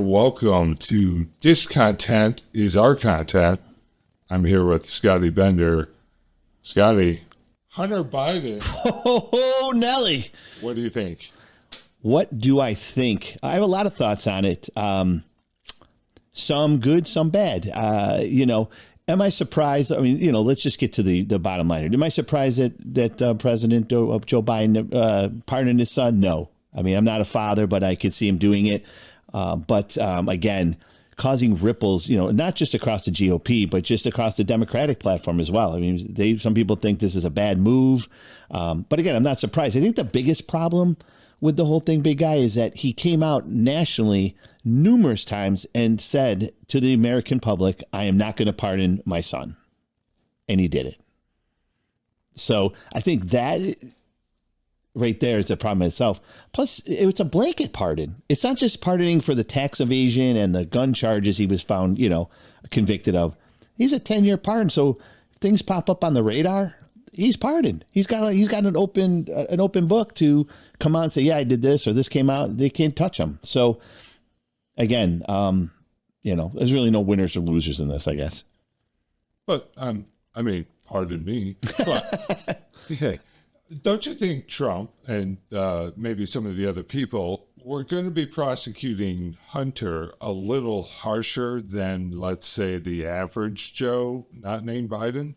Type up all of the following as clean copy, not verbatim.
welcome to DIScontent is our content. I'm here with Scotty Bender. Scotty, Hunter Biden. Oh, Nelly. What do you think? What do I think? I have a lot of thoughts on it. Some good, some bad. Am I surprised? I mean, let's just get to the bottom line here. Am I surprised that President Joe Biden pardoned his son? No. I mean, I'm not a father, but I could see him doing it. But again, causing ripples, not just across the GOP, but just across the Democratic platform as well. I mean, some people think this is a bad move. But again, I'm not surprised. I think the biggest problem with the whole thing, big guy, is that he came out nationally numerous times and said to the American public, I am not going to pardon my son. And he did it. So I think that right there is a problem in itself. Plus, it's a blanket pardon. It's not just pardoning for the tax evasion and the gun charges he was found, convicted of. He's a 10-year pardon. So if things pop up on the radar, he's pardoned. He's got an open book to come on and say, yeah, I did this or this came out. They can't touch him. So again, there's really no winners or losers in this, I guess. But pardon me. But, hey, don't you think Trump and maybe some of the other people were going to be prosecuting Hunter a little harsher than, let's say, the average Joe not named Biden?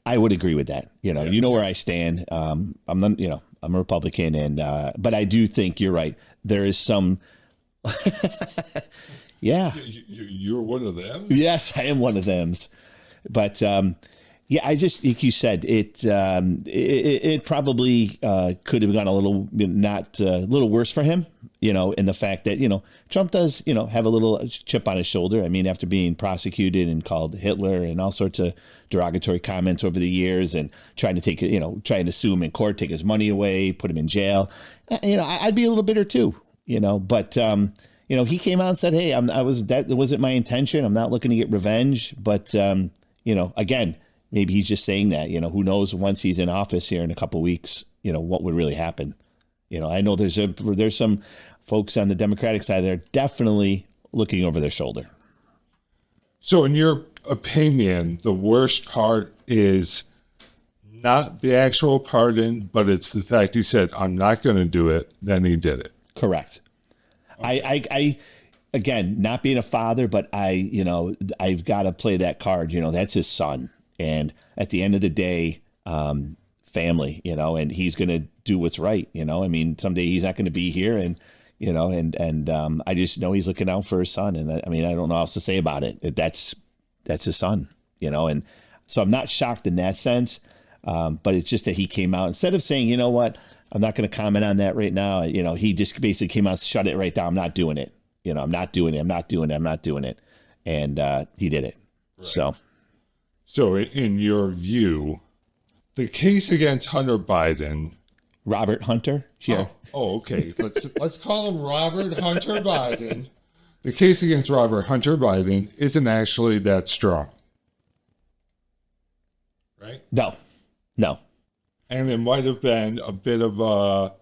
I would agree with that. You know where I stand. I'm a Republican, and but I do think you're right. There is some. Yeah, you're one of them. Yes, I am one of them. But I just like you said, it probably could have gone a little little worse for him. In the fact that Trump does have a little chip on his shoulder. I mean, after being prosecuted and called Hitler and all sorts of derogatory comments over the years, and trying to sue him in court, take his money away, put him in jail. I'd be a little bitter too. But he came out and said, "Hey, that wasn't my intention. I'm not looking to get revenge." But again, maybe he's just saying that. Who knows? Once he's in office here in a couple of weeks, what would really happen. I know there's some folks on the Democratic side that are definitely looking over their shoulder. So in your opinion, the worst part is not the actual pardon, but it's the fact he said, I'm not going to do it. Then he did it. Correct. Okay. I again, not being a father, but I've got to play that card. That's his son. And at the end of the day, family, and he's going to do what's right. I mean, someday he's not going to be here, and I just know he's looking out for his son. And I don't know what else to say about it. That's his son, and so I'm not shocked in that sense. But it's just that he came out instead of saying, I'm not going to comment on that right now. He just basically came out, shut it right down. I'm not doing it. I'm not doing it. I'm not doing it. I'm not doing it. And he did it. Right. So in your view, the case against Hunter Biden, Robert Hunter? Sure. Oh, okay. Let's call him Robert Hunter Biden. The case against Robert Hunter Biden isn't actually that strong. Right? No. And it might have been a bit of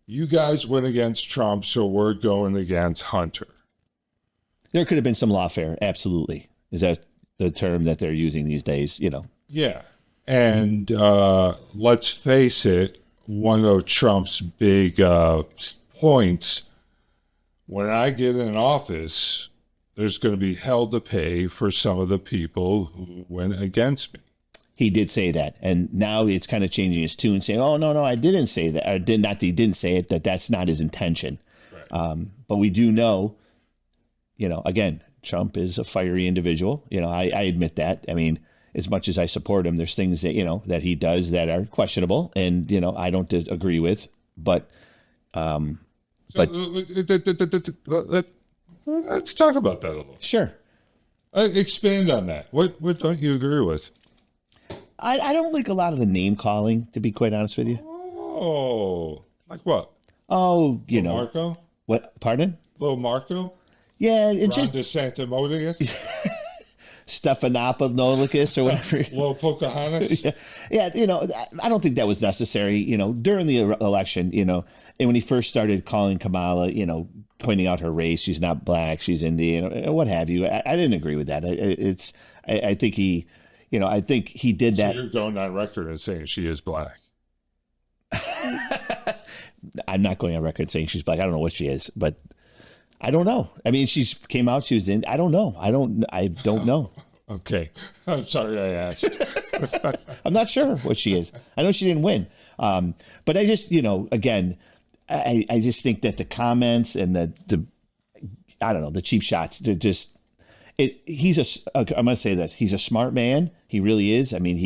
you guys went against Trump, so we're going against Hunter. There could have been some lawfare. Absolutely. Is that the term that they're using these days? Yeah. And let's face it, one of Trump's big points, when I get in office, there's going to be hell to pay for some of the people who went against me. He did say that. And now it's kind of changing his tune, saying, oh, no, I didn't say that. Or he didn't say it, that's not his intention. Right. But we do know, again, Trump is a fiery individual. I admit that. I mean, as much as I support him, there's things that, that he does that are questionable and, I don't agree with, but, let's talk about that a little. Sure. Expand on that. What don't you agree with? I don't like a lot of the name calling, to be quite honest with you. Oh, like what? Oh, Marco? What? Pardon? Little Marco? Yeah. Ron DeSantis. Stephanopoulos or whatever. Little Pocahontas. Yeah, I don't think that was necessary, during the election, and when he first started calling Kamala, pointing out her race, she's not black, she's Indian, what have you. I didn't agree with that. I think I think he did that. So you're going on record and saying she is black. I'm not going on record saying she's black. I don't know what she is, but I don't know. I mean, she came out, she was in. I don't know. I don't know. Okay. I'm sorry I asked. I'm not sure what she is. I know she didn't win. But I just, again, I just think that the comments and I don't know, the cheap shots, they're just, I'm going to say this. He's a smart man. He really is. I mean,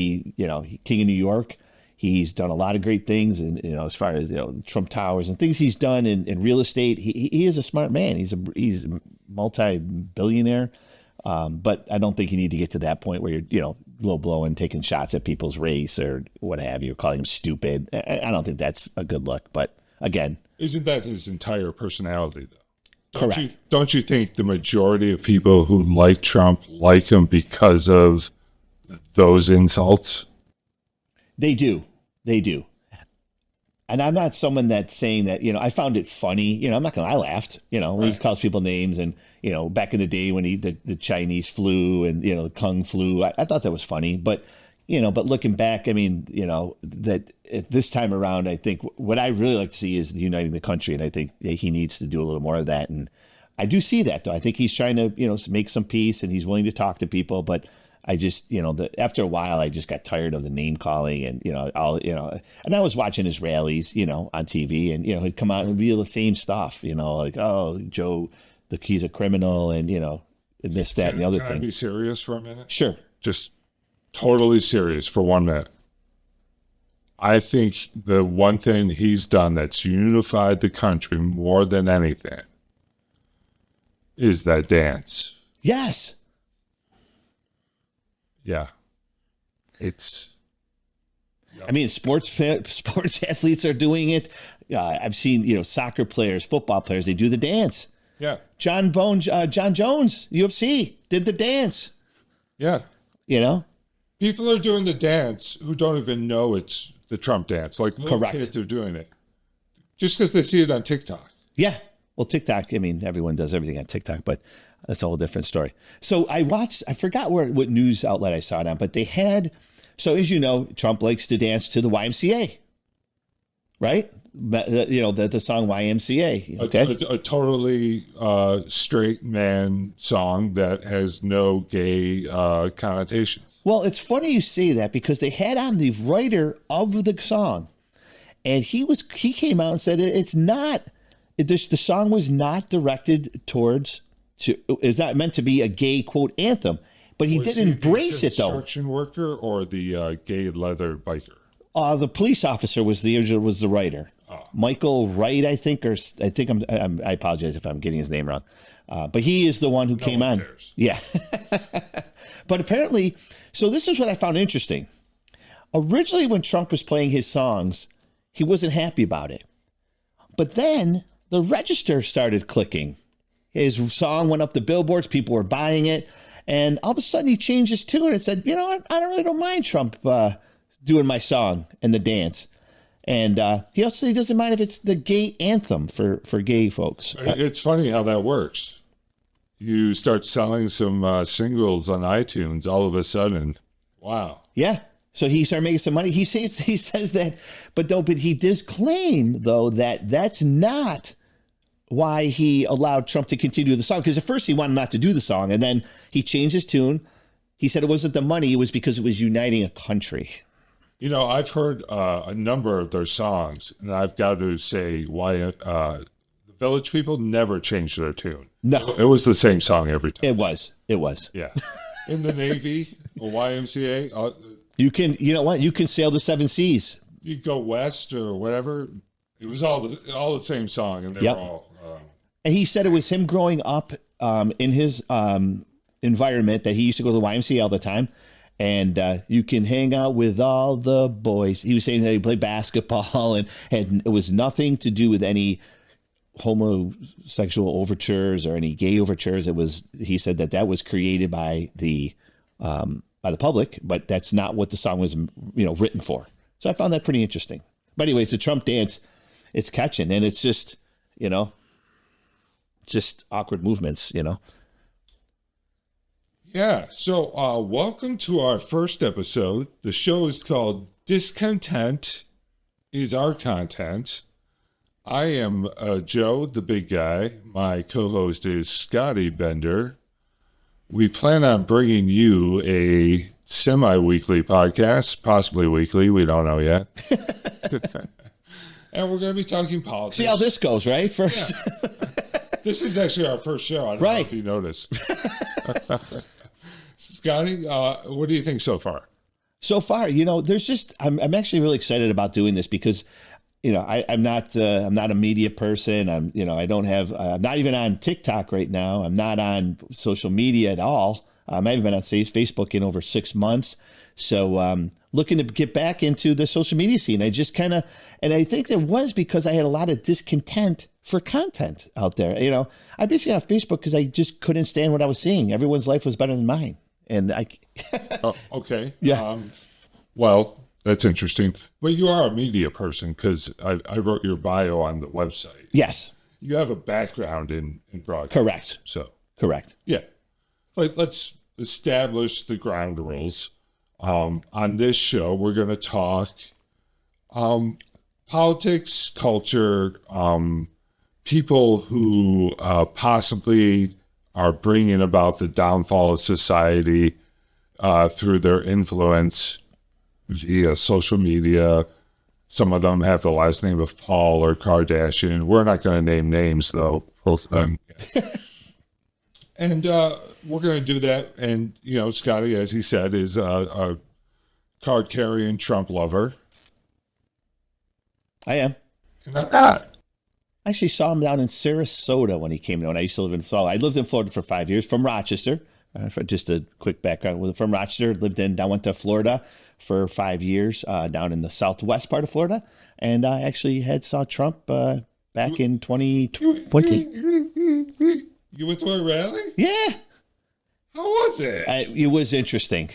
King of New York. He's done a lot of great things, and as far as Trump Towers and things he's done in real estate, he is a smart man. He's a multi-billionaire, but I don't think you need to get to that point where you're low blowing, taking shots at people's race or what have you, calling them stupid. I don't think that's a good look. But again, isn't that his entire personality though? Correct. Don't you think the majority of people who like Trump like him because of those insults? They do. And I'm not someone that's saying that, I found it funny. I'm not going to, I laughed, when he calls people names and, back in the day when the Chinese flu and, the Kung flu, I thought that was funny. But, but looking back, I mean, that at this time around, I think what I really like to see is uniting the country. And I think he needs to do a little more of that. And I do see that, though. I think he's trying to, make some peace and he's willing to talk to people. But I just, after a while, I just got tired of the name calling and, and I was watching his rallies, on TV and, he'd come out and reveal the same stuff, like, oh, Joe, he's a criminal and, and this, that, and the other thing. Can I be serious for a minute? Sure. Just totally serious for 1 minute. I think the one thing he's done that's unified the country more than anything is that dance. Yes. Yeah. It's. Yeah. I mean, sports athletes are doing it. I've seen, soccer players, football players, they do the dance. Yeah. John Jones, UFC, did the dance. Yeah. People are doing the dance who don't even know it's the Trump dance. Like little kids are doing it. Just because they see it on TikTok. Yeah. Well, TikTok, I mean, everyone does everything on TikTok, but that's a whole different story. So I forgot what news outlet I saw it on, but they had, so as you know, Trump likes to dance to the YMCA, right? The song YMCA. Okay. A totally straight man song that has no gay connotations. Well, it's funny you say that because they had on the writer of the song, and he came out and said it's not. The song was not directed towards. It's not meant to be a gay quote anthem, but he did embrace it though. The construction worker or the gay leather biker? The police officer was the writer. Oh. Michael Wright, I apologize if I'm getting his name wrong, but he is the one who came on. Cares. Yeah, but apparently, so this is what I found interesting. Originally, when Trump was playing his songs, he wasn't happy about it, but then the register started clicking. His song went up the billboards. People were buying it. And all of a sudden he changed his tune and said, I don't mind Trump doing my song and the dance. And he also said he doesn't mind if it's the gay anthem for gay folks. It's funny how that works. You start selling some singles on iTunes, all of a sudden, wow. Yeah. So he started making some money. He says that, but he does claim, though, that that's not why he allowed Trump to continue the song. Because at first he wanted not to do the song, and then he changed his tune. He said it wasn't the money, it was because it was uniting a country. I've heard a number of their songs, and I've got to say why the Village People never changed their tune. No. It was the same song every time. It was. Yeah. In the Navy, or YMCA. You can sail the 7 seas. You go west or whatever. It was all the same song, and they were all. And he said it was him growing up in his environment that he used to go to the YMCA all the time, and you can hang out with all the boys. He was saying that he played basketball, and it was nothing to do with any homosexual overtures or any gay overtures. He said that was created by the by the public, but that's not what the song was, written for. So I found that pretty interesting. But anyways, the Trump dance, it's catching, and it's just, just awkward movements, Yeah. So, welcome to our first episode. The show is called DIScontent is Our Content. I am Joe, the big guy. My co-host is Scotty Bender. We plan on bringing you a semi-weekly podcast, possibly weekly. We don't know yet. And we're going to be talking politics. See how this goes, right? First, Yeah. This is actually our first show. I don't know if you noticed. Scotty, what do you think so far? So far, there's just I'm actually really excited about doing this because, I'm not a media person. I don't have I'm not even on TikTok right now. I'm not on social media at all. I haven't been on Facebook in over 6 months. So looking to get back into the social media scene. I just and I think it was because I had a lot of discontent for content out there. I basically got Facebook because I just couldn't stand what I was seeing. Everyone's life was better than mine. And I, oh, okay. Yeah. Well, that's interesting. But you are a media person because I wrote your bio on the website. Yes. You have a background in broadcasting. Correct. So, correct. Yeah. Let's establish the ground rules. On this show, we're going to talk politics, culture, people who possibly are bringing about the downfall of society through their influence via social media. Some of them have the last name of Paul or Kardashian. We're not going to name names, though. And we're going to do that. And, Scotty, as he said, is a card-carrying Trump lover. I am. And I'm not. I actually saw him down in Sarasota when he came down. I used to live in Florida. I lived in Florida for 5 years from Rochester. For just a quick background, from Rochester, went to Florida for 5 years, down in the southwest part of Florida. And I actually saw Trump back in 2020. You went to a rally? Yeah. How was it? It was interesting.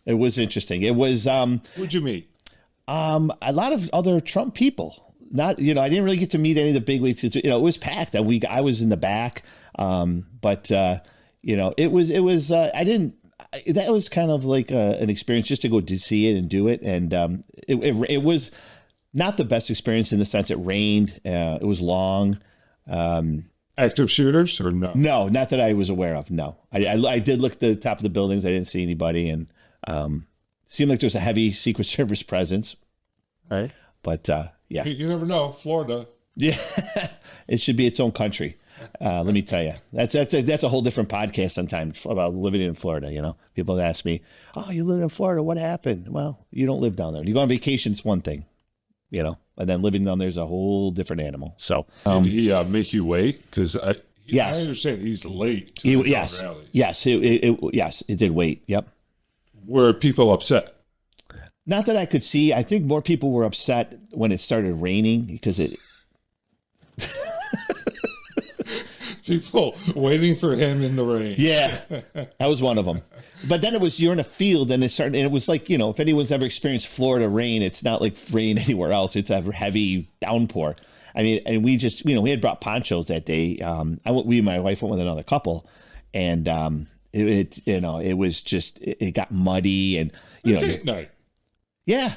It was. Who'd you meet? A lot of other Trump people. Not, I didn't really get to meet any of the bigwigs. It was packed. I was in the back. But it was. That was kind of like an experience just to go to see it and do it. And it was not the best experience in the sense it rained. It was long. Active shooters or no? No, not that I was aware of. No, I did look at the top of the buildings. I didn't see anybody, and seemed like there was a heavy Secret Service presence. Right. But yeah, you never know. Florida. Yeah, it should be its own country. Let me tell you, that's a whole different podcast sometimes about living in Florida. People ask me, "Oh, you live in Florida? What happened?" Well, you don't live down there. You go on vacation, it's one thing, and then living down there is a whole different animal. So, did he make you wait? Because yes, I understand he's late. To yes, it did wait. Yep. Were people upset? Not that I could see. I think more people were upset when it started raining because it. People waiting for him in the rain. Yeah, that was one of them. But then you're in a field and it was like, if anyone's ever experienced Florida rain, it's not like rain anywhere else. It's a heavy downpour. I mean, and we just, we had brought ponchos that day. We and my wife went with another couple, and it was just, it got muddy and, Date night. Yeah.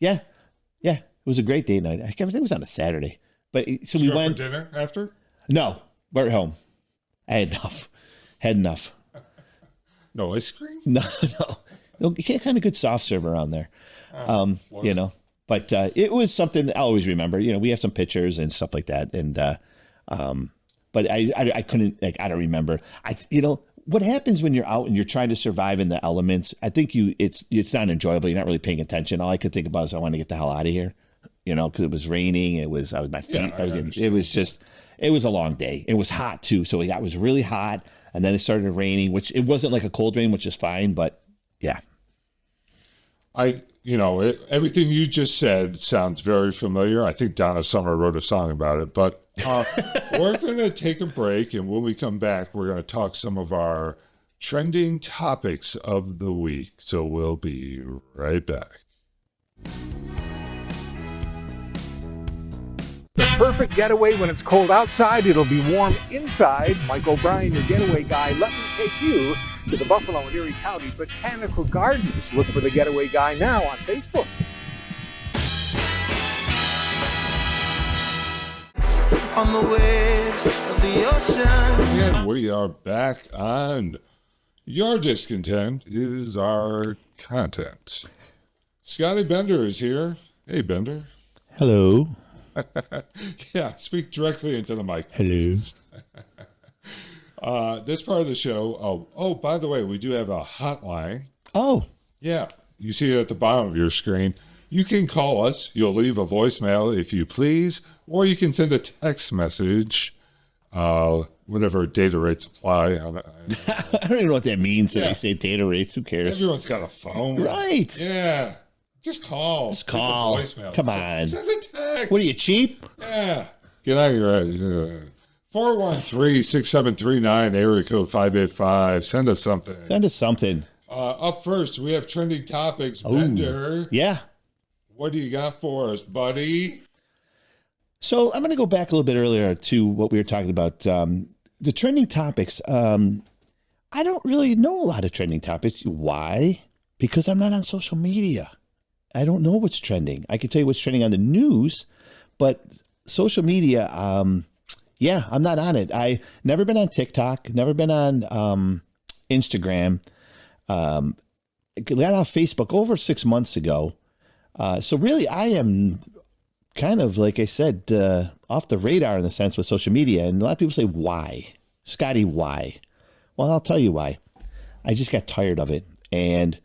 It was a great date night. I think it was on a Saturday. But so we went for dinner after? No, we're at home. I had enough. No ice cream? No. You get kind of good soft serve around there. But it was something I always remember. We have some pictures and stuff like that. And but I couldn't, I don't remember. What happens when you're out and you're trying to survive in the elements? I think it's not enjoyable. You're not really paying attention. All I could think about is I want to get the hell out of here. Because it was raining. It was my feet. It was a long day. It was hot too. So it was really hot, and then it started raining, which it wasn't like a cold rain, which is fine. But yeah, everything you just said sounds very familiar. I think Donna Summer wrote a song about it. But we're going to take a break, and when we come back, we're going to talk some of our trending topics of the week. So we'll be right back. The perfect getaway when it's cold outside, it'll be warm inside. Mike O'Brien, your getaway guy. Let me take you to the Buffalo and Erie County Botanical Gardens. Look for the getaway guy now on Facebook. On the waves of the ocean. And we are back on Your Discontent is Our Content. Scotty Bender is here. Hey, Bender. Hello. Yeah, speak directly into the mic. Hello. This part of the show, by the way, we do have a hotline. Oh. Yeah, you see it at the bottom of your screen. You can call us. You'll leave a voicemail if you please, or you can send a text message, whatever data rates apply. I don't even know what that means when they say data rates. Who cares? Everyone's got a phone. Right. Yeah. Just call. Just call. Voicemail. Come on. Send a text. What are you, cheap? Yeah. Get out of your 413-6739, area code 585. Send us something. Send us something. Up first, we have trending topics. Ooh. Bender, Yeah. what do you got for us, buddy? So I'm going to go back a little bit earlier to what we were talking about. The trending topics. I don't really know a lot of trending topics. Why? Because I'm not on social media. I don't know what's trending. I can tell you what's trending on the news, but social media, I'm not on it. I never been on TikTok, never been on Instagram. Got off Facebook over 6 months ago. So really, I am kind of, like I said, off the radar in the sense with social media. And a lot of people say, why? Scotty, why? Well, I'll tell you why. I just got tired of it. And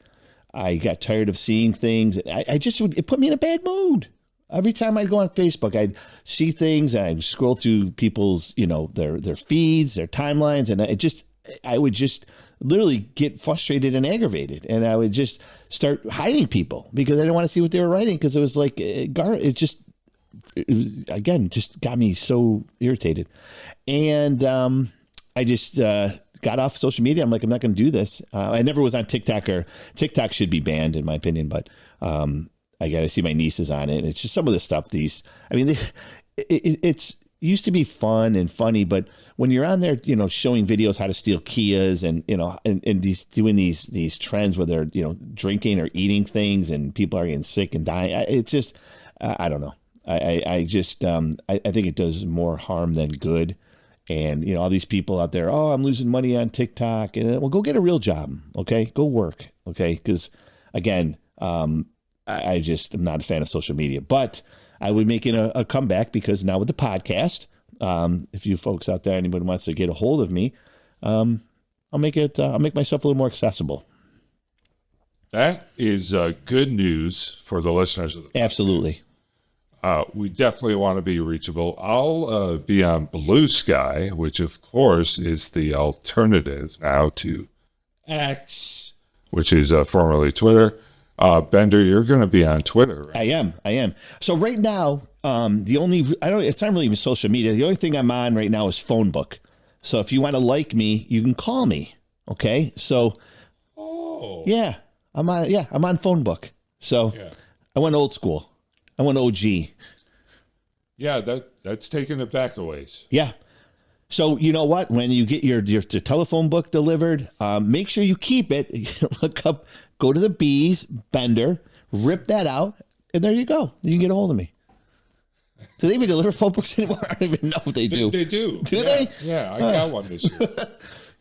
I got tired of seeing things. It put me in a bad mood. Every time I'd go on Facebook, I'd see things and I'd scroll through people's, their feeds, their timelines. And I would just literally get frustrated and aggravated. And I would just start hiding people because I didn't want to see what they were writing because it was like, it just got me so irritated. And I just got off social media. I'm like, I'm not going to do this. I never was on TikTok, or TikTok should be banned in my opinion, but I got to see my nieces on it. And it's just some of the stuff it's used to be fun and funny, but when you're on there, showing videos how to steal Kias and, and doing these trends where they're, drinking or eating things and people are getting sick and dying. It's just, I don't know. I think it does more harm than good. And, you know, all these people out there, oh, I'm losing money on TikTok. And well, go get a real job. Okay. Go work. Okay. Because again, I just am not a fan of social media, but I would make it a comeback because now with the podcast, if you folks out there, anybody wants to get a hold of me, I'll make myself a little more accessible. That is good news for the listeners of the podcast. Absolutely. We definitely want to be reachable. I'll be on BlueSky, which of course is the alternative now to X, which is formerly Twitter. Bender, you're going to be on Twitter, right? I am. So right now, it's not really even social media. The only thing I'm on right now is phone book. So if you want to like me, you can call me. Okay. So, yeah, I'm on phone book. So yeah. I went old school. I went OG. Yeah, that's taking it back a ways. Yeah. So you know what? When you get your telephone book delivered, make sure you keep it. Look up, go to the B's, Bender, rip that out, and there you go. You can get a hold of me. Do they even deliver phone books anymore? I don't even know if they do. They do. Do they? Yeah, I got one this year.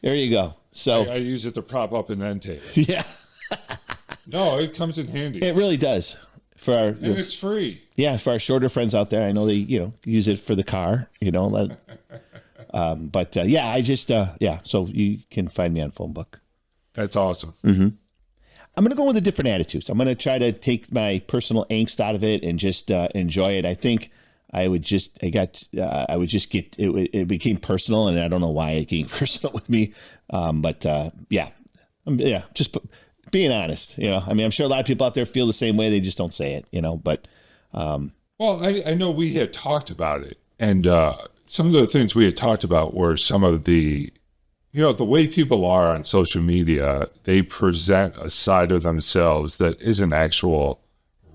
There you go. So I use it to prop up an end table. Yeah. No, it comes in handy. It really does. And it's free. Yeah, for our shorter friends out there, I know they, use it for the car, but I just, so you can find me on phone book. That's awesome. Mm-hmm. I'm going to go with a different attitude. So I'm going to try to take my personal angst out of it and just enjoy it. I think it became personal, and I don't know why it became personal with me. Just being honest, I'm sure a lot of people out there feel the same way. They just don't say it, but. Well, I know we had talked about it, and some of the things we had talked about were some of the the way people are on social media, they present a side of themselves that isn't actual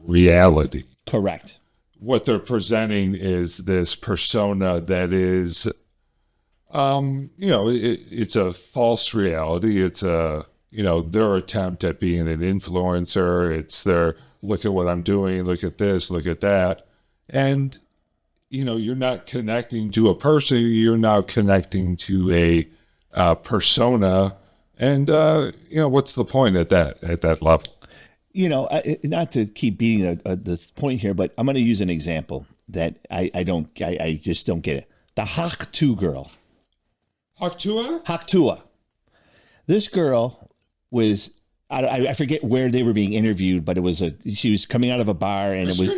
reality. Correct. What they're presenting is this persona that is, it's a false reality. It's their attempt at being an influencer. It's their, look at what I'm doing, look at this, look at that. And, you're not connecting to a person, you're now connecting to a persona. And, what's the point at that level? Not to keep beating this point here, but I'm going to use an example that I just don't get it. The Hawk 2 girl. Hawk This girl was, I forget where they were being interviewed, but she was coming out of a bar and it was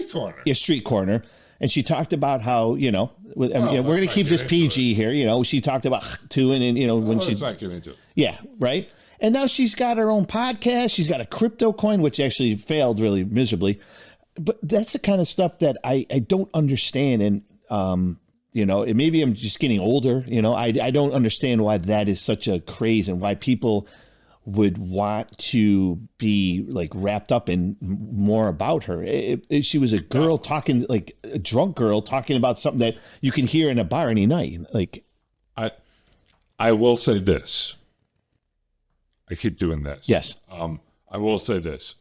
a street corner. And she talked about how, we're going to keep this PG here. She talked about too, and then, when she's not getting into it. Yeah, right. And now she's got her own podcast. She's got a crypto coin, which actually failed really miserably. But that's the kind of stuff that I don't understand. And, and maybe I'm just getting older. I don't understand why that is such a craze and why people would want to be like wrapped up in more about her. She was a girl talking, like a drunk girl talking about something that you can hear in a bar any night. Like, I will say this. I keep doing this. Yes. I will say this.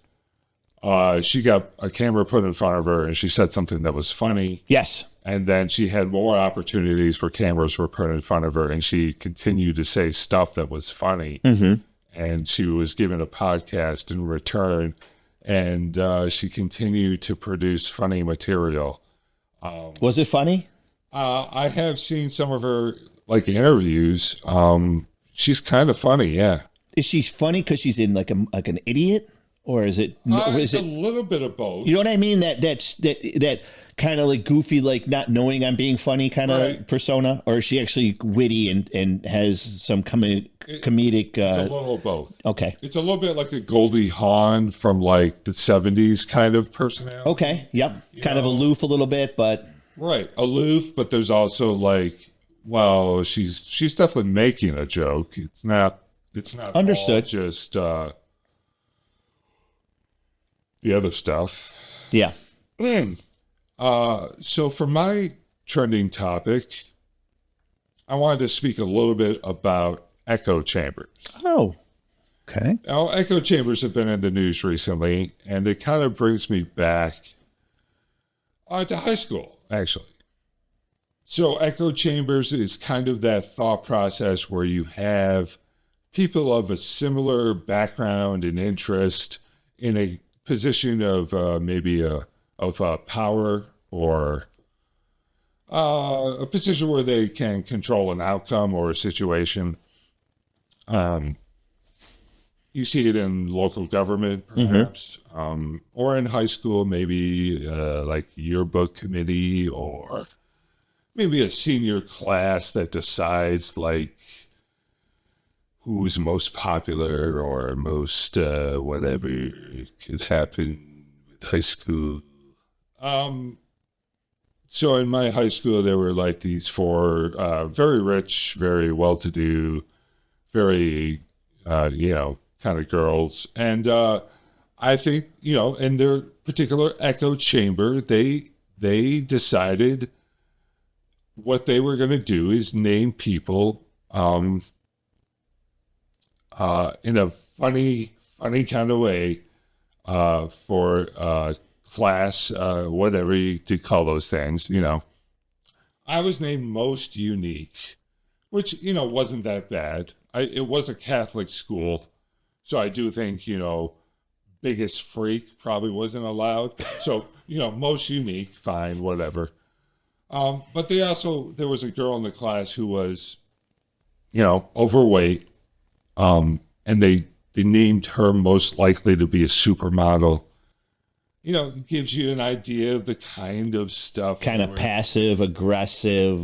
She got a camera put in front of her and she said something that was funny. Yes. And then she had more opportunities for cameras were put in front of her and she continued to say stuff that was funny. Mm-hmm. And she was given a podcast in return, and she continued to produce funny material. Was it funny? I have seen some of her interviews. She's kind of funny, yeah. Is she funny because she's in like an idiot, or is it? It's a little bit of both. You know what I mean? That kind of like goofy, like not knowing I'm being funny kind of persona, or is she actually witty and has some comedic? It's a little of both. Okay. It's a little bit like a Goldie Hawn from like the 70s kind of personality. Okay. Yep. Kind of aloof a little bit, but right, aloof. But there's also she's definitely making a joke. It's not understood. All just the other stuff. Yeah. So for my trending topic, I wanted to speak a little bit about echo chambers. Oh, okay. Now, echo chambers have been in the news recently, and it kind of brings me back to high school, actually. So echo chambers is kind of that thought process where you have people of a similar background and interest in a position of power or a position where they can control an outcome or a situation. You see it in local government, perhaps, or in high school, maybe like yearbook committee, or maybe a senior class that decides like who's most popular or most whatever could happen with high school. So in my high school, there were like these four very rich, very well-to-do, very, kind of girls. And I think, in their particular echo chamber, they decided what they were going to do is name people in a funny kind of way for class, whatever you could call those things, I was named most unique, which, wasn't that bad. It was a Catholic school, so I do think, biggest freak probably wasn't allowed. So, most unique, fine, whatever. But there was a girl in the class who was, overweight, and they named her most likely to be a supermodel. It gives you an idea of the kind of stuff. Kind of passive, aggressive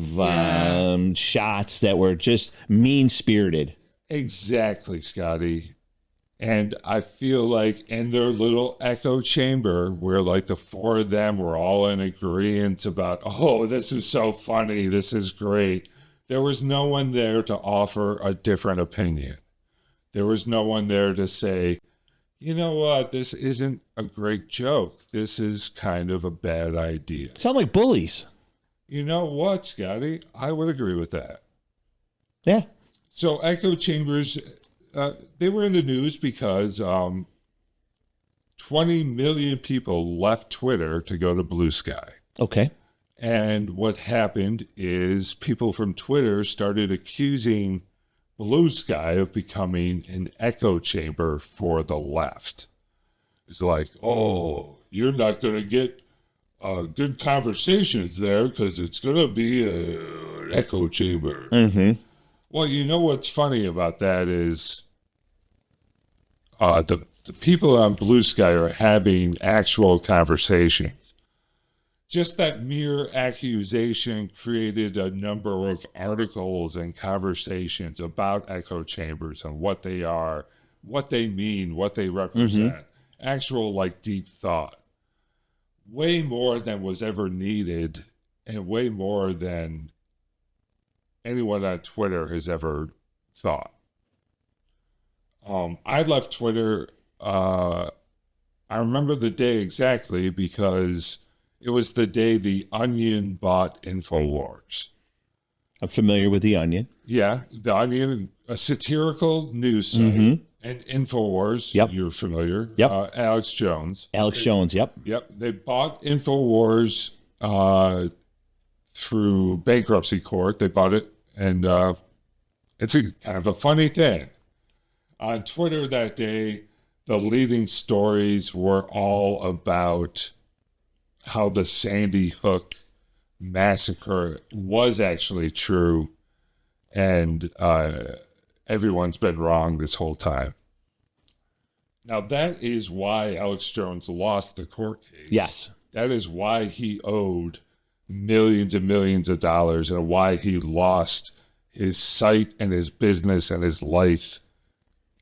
shots that were just mean-spirited. Exactly, Scotty. And I feel like in their little echo chamber, where like the four of them were all in agreement about, oh, this is so funny, this is great. There was no one there to offer a different opinion. There was no one there to say, you know what, this isn't a great joke. This is kind of a bad idea. Sound like bullies. You know what, Scotty? I would agree with that. Yeah. So echo chambers, they were in the news because 20 million people left Twitter to go to BlueSky. Okay. And what happened is people from Twitter started accusing BlueSky of becoming an echo chamber for the left. It's like, oh, you're not going to get good conversations there because it's going to be an echo chamber. Mm-hmm. Well, you know what's funny about that is the people on BlueSky are having actual conversations. Just that mere accusation created a number of articles and conversations about echo chambers and what they are, what they mean, what they represent. Actual, like, deep thought. Way more than was ever needed and way more than anyone on Twitter has ever thought. I left Twitter, I remember the day exactly because it was the day The Onion bought InfoWars. I'm familiar with The Onion. Yeah, The Onion, a satirical news site, and InfoWars, Yep. you're familiar. Yep. Alex Jones. Alex Jones, yep. Yep, they bought InfoWars through bankruptcy court. They bought it, and it's kind of a funny thing. On Twitter that day, the leading stories were all about how the Sandy Hook massacre was actually true, and everyone's been wrong this whole time. Now, that is why Alex Jones lost the court case. Yes. That is why he owed millions and millions of dollars and why he lost his site and his business and his life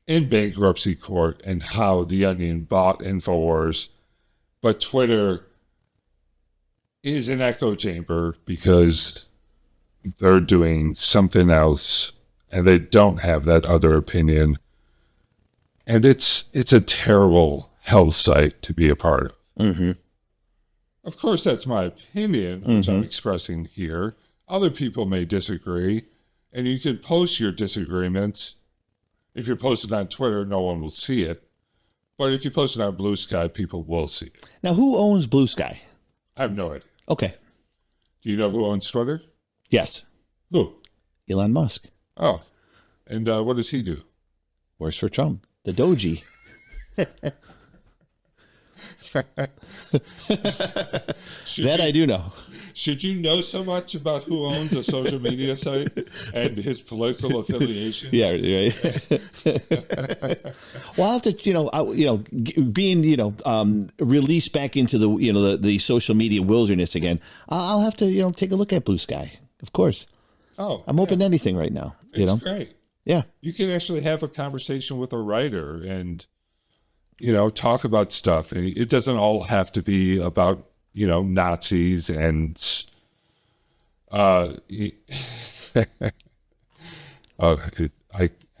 in bankruptcy court, and how The Onion bought InfoWars. But Twitter is an echo chamber because they're doing something else and they don't have that other opinion. And it's a terrible hell site to be a part of. Mm-hmm. Of course, that's my opinion, which I'm expressing here. Other people may disagree, and you can post your disagreements. If you post it on Twitter, no one will see it. But if you post it on BlueSky, people will see it. Now, who owns BlueSky? I have no idea. Okay. Do you know who owns Twitter? Yes. Who? Elon Musk. Oh. And what does he do? Works for Trump. The Doji. I do know. Should you know so much about who owns a social media site and his political affiliation? Yeah, right. Well, I'll have to, being, released back into the social media wilderness again. I'll have to, take a look at BlueSky. Of course. Oh, I'm open to anything right now. It's great. Yeah. You can actually have a conversation with a writer and, talk about stuff. And it doesn't all have to be about, Nazis and I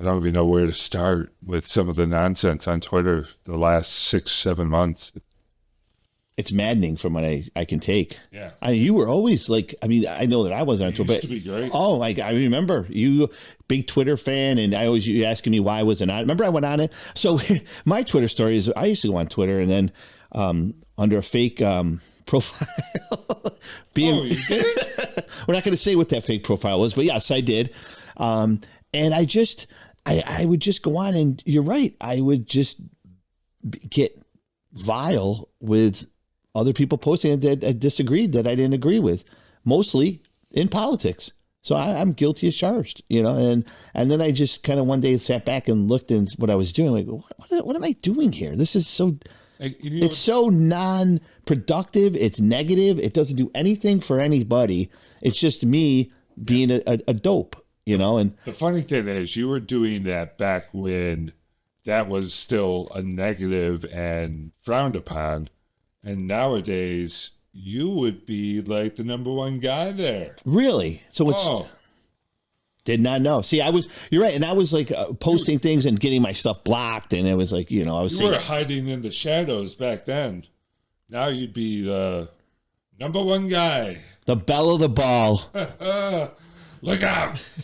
don't even know where to start with some of the nonsense on Twitter the last 6-7 months. It's maddening from what I can take. Yeah. You were always I know that I wasn't on Twitter, Used to be great. Oh, I remember you, big Twitter fan, and you asking me why I wasn't on it. Remember I went on it? So my Twitter story is I used to go on Twitter and then under a fake profile. You did? We're not going to say what that fake profile was, but yes, I did. And I would just go on, and you're right. I would just get vile with other people posting that I disagreed, that I didn't agree with, mostly in politics. So I'm guilty as charged, and then I just kind of one day sat back and looked at what I was doing. Like, what am I doing here? This is so, it's so non-productive. It's negative. It doesn't do anything for anybody. It's just me being a dope, and the funny thing is you were doing that back when that was still a negative and frowned upon. And nowadays, you would be like the number one guy there. Really? So it's... Oh, Did not know. See, you're right. And I was like posting things and getting my stuff blocked. And it was like, I was You saying, were hiding in the shadows back then. Now you'd be the number one guy. the belle of the ball. Look out.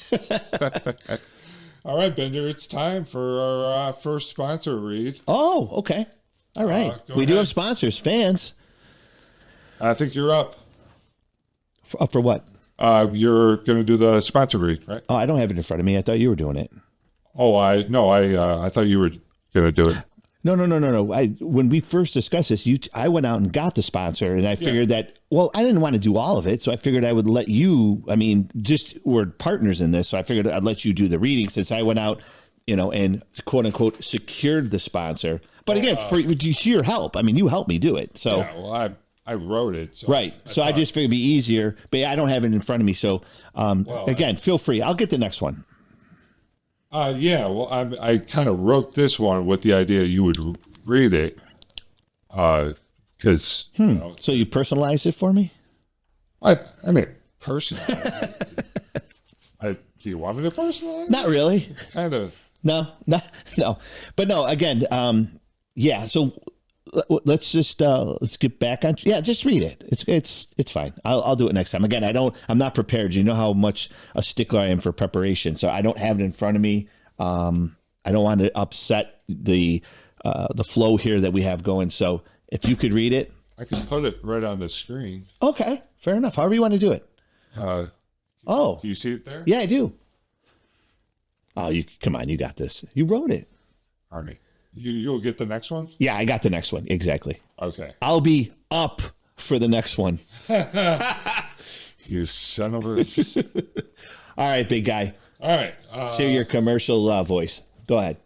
All right, Bender, it's time for our first sponsor read. Oh, okay. All right. We do ahead. have sponsors, fans. I think you're up. For what? You're going to do the sponsor read, right? Oh, I don't have it in front of me. I thought you were doing it. Oh, I thought you were going to do it. No. When we first discussed this, I went out and got the sponsor, and I figured that, I didn't want to do all of it, so I figured I would let you, we're partners in this, so I figured I'd let you do the reading since I went out, and quote unquote secured the sponsor. But again, for your help, you helped me do it. So Yeah, well, I wrote it. So right. So I just figured it'd be easier, but I don't have it in front of me. So again, feel free. I'll get the next one. I kind of wrote this one with the idea you would read it, because So you personalized it for me? personally, do you want me to personalize? Not really. Kind of. No. But no. Again, So let's just let's get back on. Yeah, just read it. It's fine. I'll do it next time. Again, I'm not prepared. You know how much a stickler I am for preparation, so I don't have it in front of me. I don't want to upset the flow here that we have going. So if you could read it, I can put it right on the screen. okay, fair enough. However you want to do it. Do you see it there? Yeah, I do. Oh, come on, you got this. You wrote it. Arnie, you'll get the next one? Yeah, I got the next one. Exactly. Okay. I'll be up for the next one. You son of a... All right, big guy. All right. Share your commercial voice. Go ahead.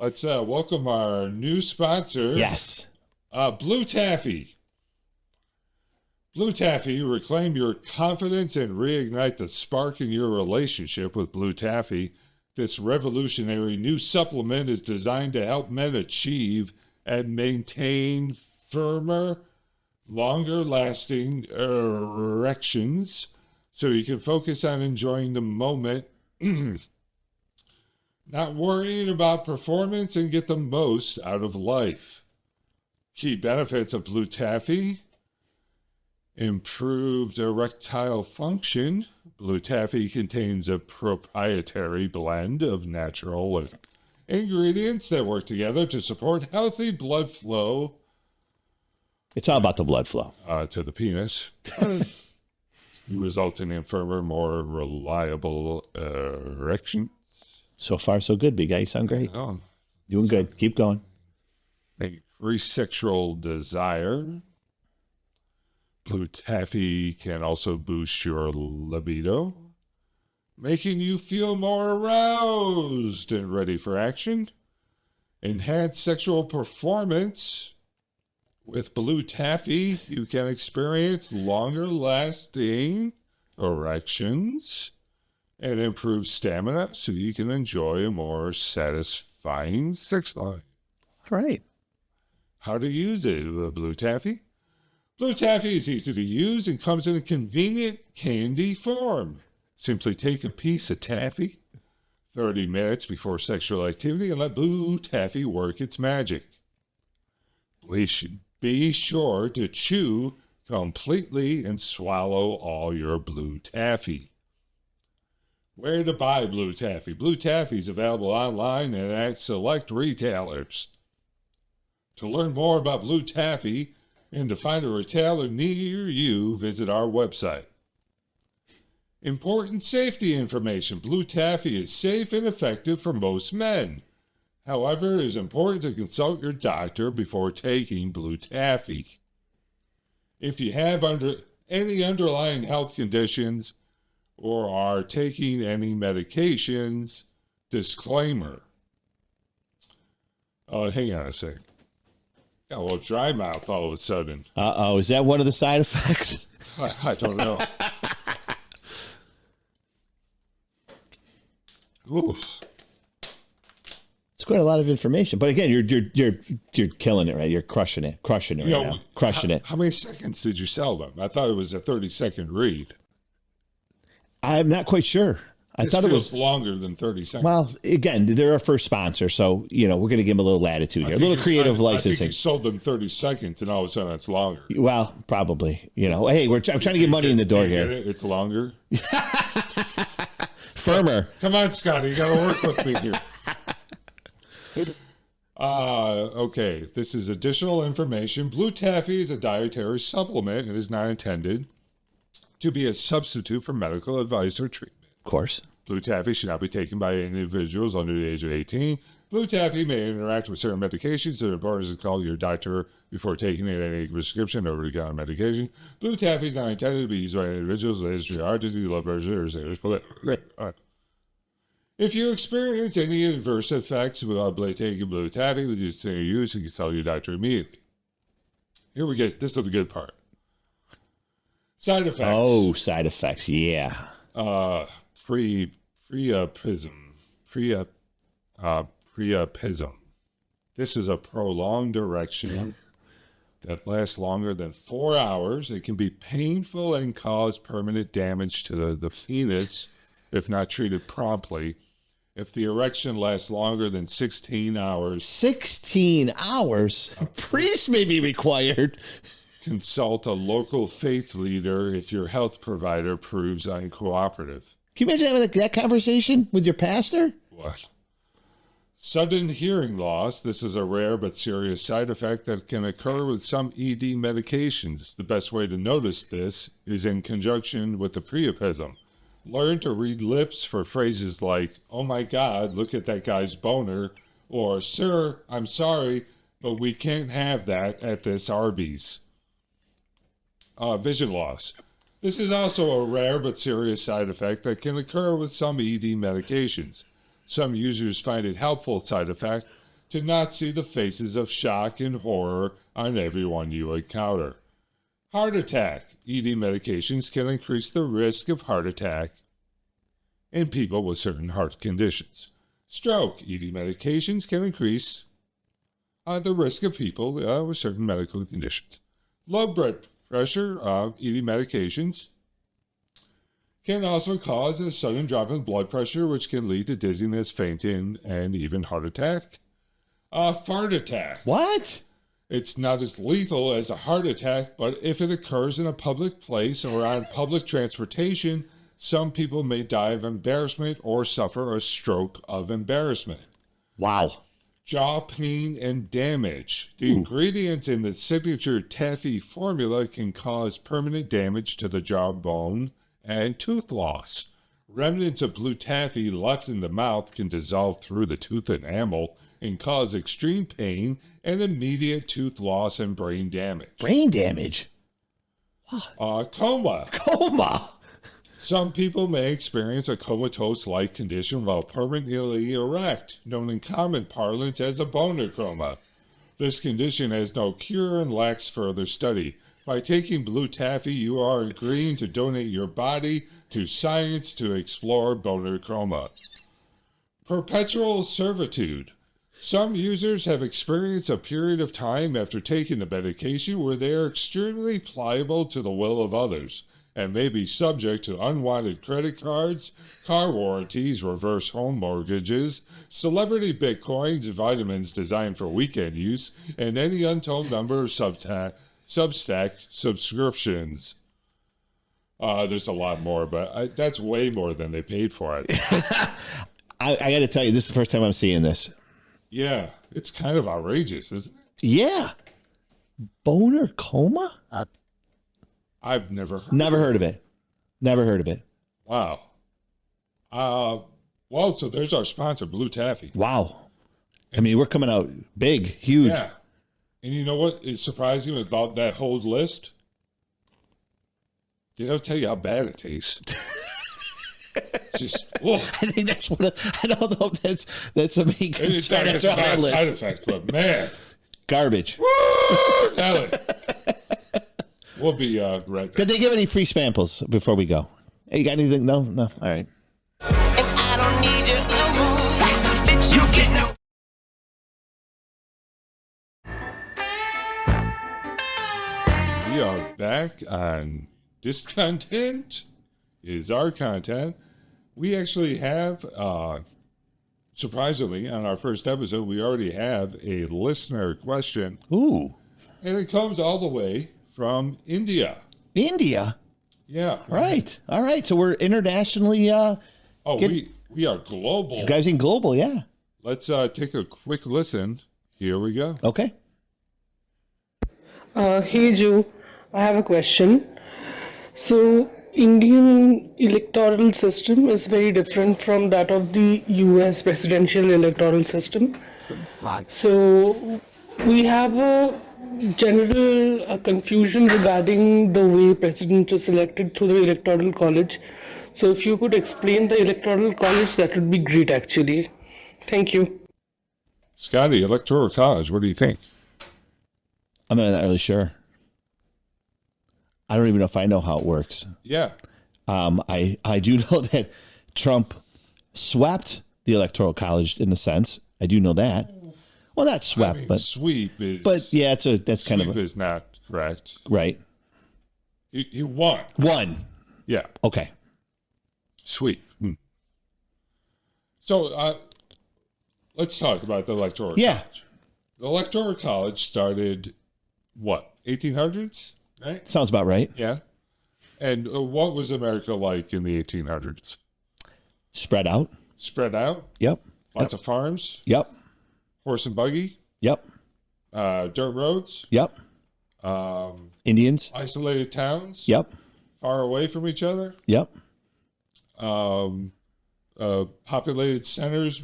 Let's welcome our new sponsor. Yes. Blue Taffy. Blue Taffy, reclaim your confidence and reignite the spark in your relationship with Blue Taffy. This revolutionary new supplement is designed to help men achieve and maintain firmer, longer-lasting erections so you can focus on enjoying the moment, not worrying about performance, and get the most out of life. Key benefits of Blue Taffy: improved erectile function. Blue Taffy contains a proprietary blend of natural ingredients that work together to support healthy blood flow. It's all about the blood flow. To the penis, resulting in firmer, more reliable erection. So far, so good, big guy. You sound great. Oh, Doing good. Keep going. increase sexual desire. Blue Taffy can also boost your libido, making you feel more aroused and ready for action. Enhance sexual performance. With Blue Taffy, you can experience longer-lasting erections and improve stamina so you can enjoy a more satisfying sex life. All right. How to use it, Blue Taffy? Blue Taffy is easy to use and comes in a convenient candy form. Simply take a piece of taffy 30 minutes before sexual activity and let Blue Taffy work its magic. Be sure to chew completely and swallow all your Blue Taffy. Where to buy Blue Taffy? Blue Taffy is available online and at select retailers. To learn more about Blue Taffy and to find a retailer near you, visit our website. Important safety information. Blue Taffy is safe and effective for most men. However, it is important to consult your doctor before taking Blue Taffy. If you have any underlying health conditions or are taking any medications, disclaimer. Oh, hang on a sec. Got a little dry mouth all of a sudden. Uh-oh. Is that one of the side effects? I don't know. Oof. It's quite a lot of information, but again, you're killing it, right? You're crushing it right now, crushing it. How many seconds did you sell them? I thought it was a 30-second read. I'm not quite sure. I This thought it feels was longer than 30 seconds. well. Again, they're our first sponsor, so we're going to give them a little latitude here, a little creative I think licensing. you sold them 30 seconds, and all of a sudden it's longer. Well, probably. Hey, I'm trying to get money in the door You get here. it? It's longer. Firmer. Come on, Scotty. You got to work with me here. Okay, this is additional information. Blue taffy is a dietary supplement and is not intended to be a substitute for medical advice or treatment. Of course. Blue taffy should not be taken by individuals under the age of 18. Blue taffy may interact with certain medications, so it's important to call your doctor before taking any prescription or over-the-counter medication. Blue taffy is not intended to be used by individuals with a history of heart disease, blood pressure, or serious If you experience any adverse effects while taking blue taffy, we just say use and consult your doctor immediately. Here we get, this is the good part. Side effects. Oh, side effects. Yeah. Priapism. This is a prolonged erection that lasts longer than 4 hours. It can be painful and cause permanent damage to the penis if not treated promptly. If the erection lasts longer than 16 hours, 16 hours? A priest may be required. consult a local faith leader if your health provider proves uncooperative. Can you imagine having that conversation with your pastor? What? Sudden hearing loss. This is a rare but serious side effect that can occur with some ED medications. The best way to notice this is in conjunction with the priapism. Learn to read lips for phrases like, "Oh my God, look at that guy's boner," or "Sir, I'm sorry, but we can't have that at this Arby's." Vision loss. This is also a rare but serious side effect that can occur with some ED medications. Some users find it helpful side effect to not see the faces of shock and horror on everyone you encounter. Heart attack. ED medications can increase the risk of heart attack in people with certain heart conditions. Stroke. ED medications can increase the risk of people with certain medical conditions. Low blood pressure. ED medications can also cause a sudden drop in blood pressure, which can lead to dizziness, fainting, and even heart attack. Fart attack. What? It's not as lethal as a heart attack, but if it occurs in a public place or on public transportation, some people may die of embarrassment or suffer a stroke of embarrassment. Wow. Jaw pain and damage. The ingredients in the signature taffy formula can cause permanent damage to the jawbone and tooth loss. Remnants of blue taffy left in the mouth can dissolve through the tooth enamel and cause extreme pain and immediate tooth loss and brain damage. Brain damage? Coma. Coma? Some people may experience a comatose-like condition while permanently erect, known in common parlance as a boner coma. This condition has no cure and lacks further study. By taking blue taffy, you are agreeing to donate your body to science to explore boner coma. Perpetual servitude. Some users have experienced a period of time after taking the medication where they are extremely pliable to the will of others and may be subject to unwanted credit cards, car warranties, reverse home mortgages, celebrity bitcoins, vitamins designed for weekend use, and any untold number of Substack subscriptions. There's a lot more, but that's way more than they paid for it. I got to tell you, this is the first time I'm seeing this. Yeah, it's kind of outrageous, isn't it? Yeah. Boner coma? I've never heard of it. Never heard of it. Wow. Well, so there's our sponsor, Blue Taffy. Wow. I mean, we're coming out big, huge. Yeah. And you know what is surprising about that whole list? They don't tell you how bad it tastes. Just, whoa. I think that's I don't know if that's a main concern. It's not a side effect, but man. Garbage. Woo! Tell it. We'll be right back. Did they give any free samples before we go? Hey, you got anything? No? All right. And I don't need you no more. Bitch, you get no. We are back on DIScontent. is our content. We actually have, surprisingly, on our first episode, we already have a listener question. Ooh. And it comes all the way from India. India? Yeah. Right. All right. So we're internationally... We are global. You guys in global, yeah. Let's take a quick listen. Here we go. Okay. Hey Joe, I have a question. So, Indian electoral system is very different from that of the US presidential electoral system. So, we have a general confusion regarding the way president is elected through the Electoral College. So, if you could explain the Electoral College, that would be great actually. Thank you. Scotty, Electoral College, what do you think? I'm not really sure. I don't even know if I know how it works. Yeah. I do know that Trump swept the Electoral College in a sense. I do know that. Well, not swept, but sweep is. But yeah, that's kind of sweep is not correct. Right. He won. Won. Yeah. Okay. Sweep. So let's talk about the Electoral College. The Electoral College started, what, 1800s? Right? Sounds about right. Yeah. And what was America like in the 1800s? Spread out. Spread out. Yep. Lots of farms. Yep. Horse and buggy. Yep. Dirt roads. Yep. Indians. Isolated towns. Yep. Far away from each other. Yep. Populated centers,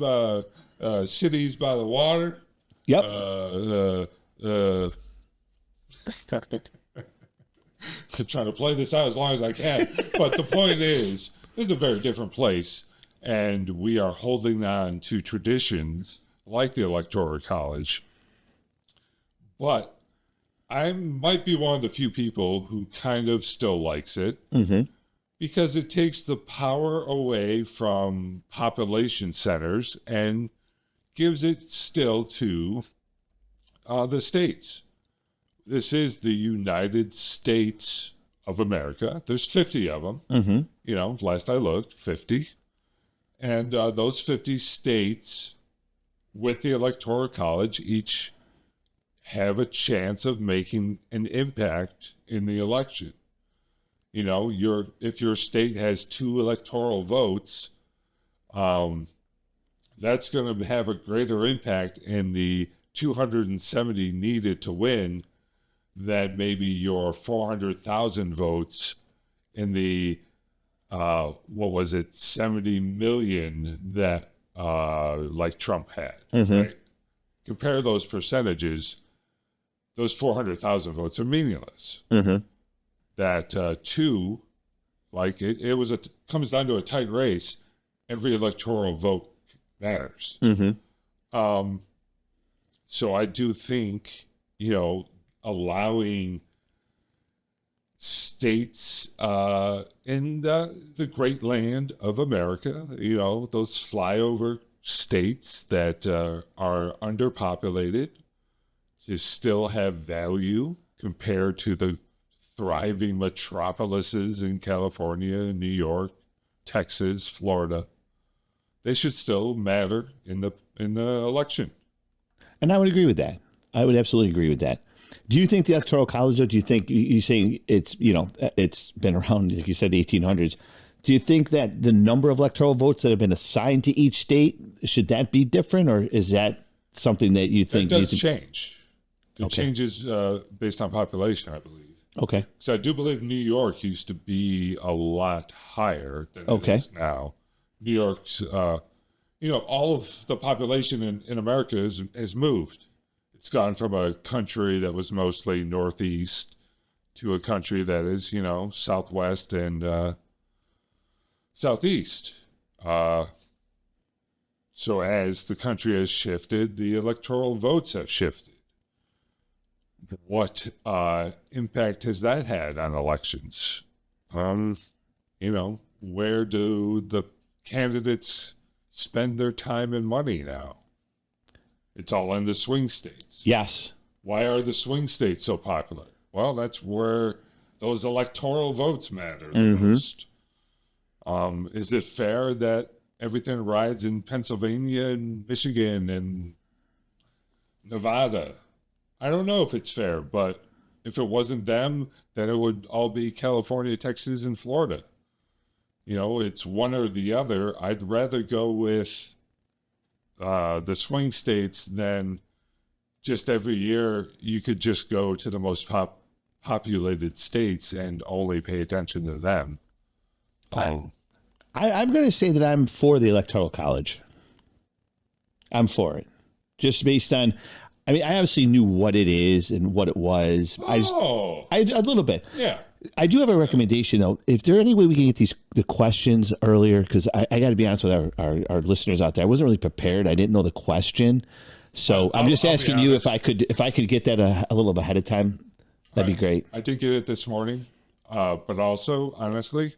cities by the water. Yep. Start it. To try to play this out as long as I can. But the point is, this is a very different place, and we are holding on to traditions like the Electoral College. But I might be one of the few people who kind of still likes it because it takes the power away from population centers and gives it still to the states. This is the United States of America. There's 50 of them. You know, last I looked, 50. And those 50 states with the Electoral College each have a chance of making an impact in the election. You know, if your state has 2 electoral votes, that's going to have a greater impact in the 270 needed to win that maybe your 400,000 votes in the, 70 million that like Trump had. Right? Compare those percentages, those 400,000 votes are meaningless. That 2, like it comes down to a tight race. Every electoral vote matters. So I do think, you know, allowing states in the great land of America, you know, those flyover states that are underpopulated, to still have value compared to the thriving metropolises in California, New York, Texas, Florida. They should still matter in the election. And I would agree with that. I would absolutely agree with that. Do you think the Electoral College, or do you think you're saying it's, you know, it's been around, like you said, the 1800s? Do you think that the number of electoral votes that have been assigned to each state, should that be different, or is that something that you think it does change? It changes based on population, I believe. Okay. So I do believe New York used to be a lot higher than it is now. New York's, you know, all of the population in America has moved. It's gone from a country that was mostly northeast to a country that is, you know, southwest and southeast. So as the country has shifted, the electoral votes have shifted. What impact has that had on elections? You know, where do the candidates spend their time and money now? It's all in the swing states. Yes. Why are the swing states so popular? Well, that's where those electoral votes matter the most. Is it fair that everything rides in Pennsylvania and Michigan and Nevada? I don't know if it's fair, but if it wasn't them, then it would all be California, Texas, and Florida. It's one or the other. I'd rather go with the swing states than just every year you could just go to the most populated states and only pay attention to them. I'm going to say that I'm for the Electoral College. I'm for it. Just based on, I obviously knew what it is and what it was. A little bit. Yeah. I do have a recommendation, though. If there any way we can get the questions earlier, because I got to be honest with our listeners out there, I wasn't really prepared. I didn't know the question, so I'm just asking you if I could get that a little ahead of time. That'd be great. I did get it this morning, but also honestly,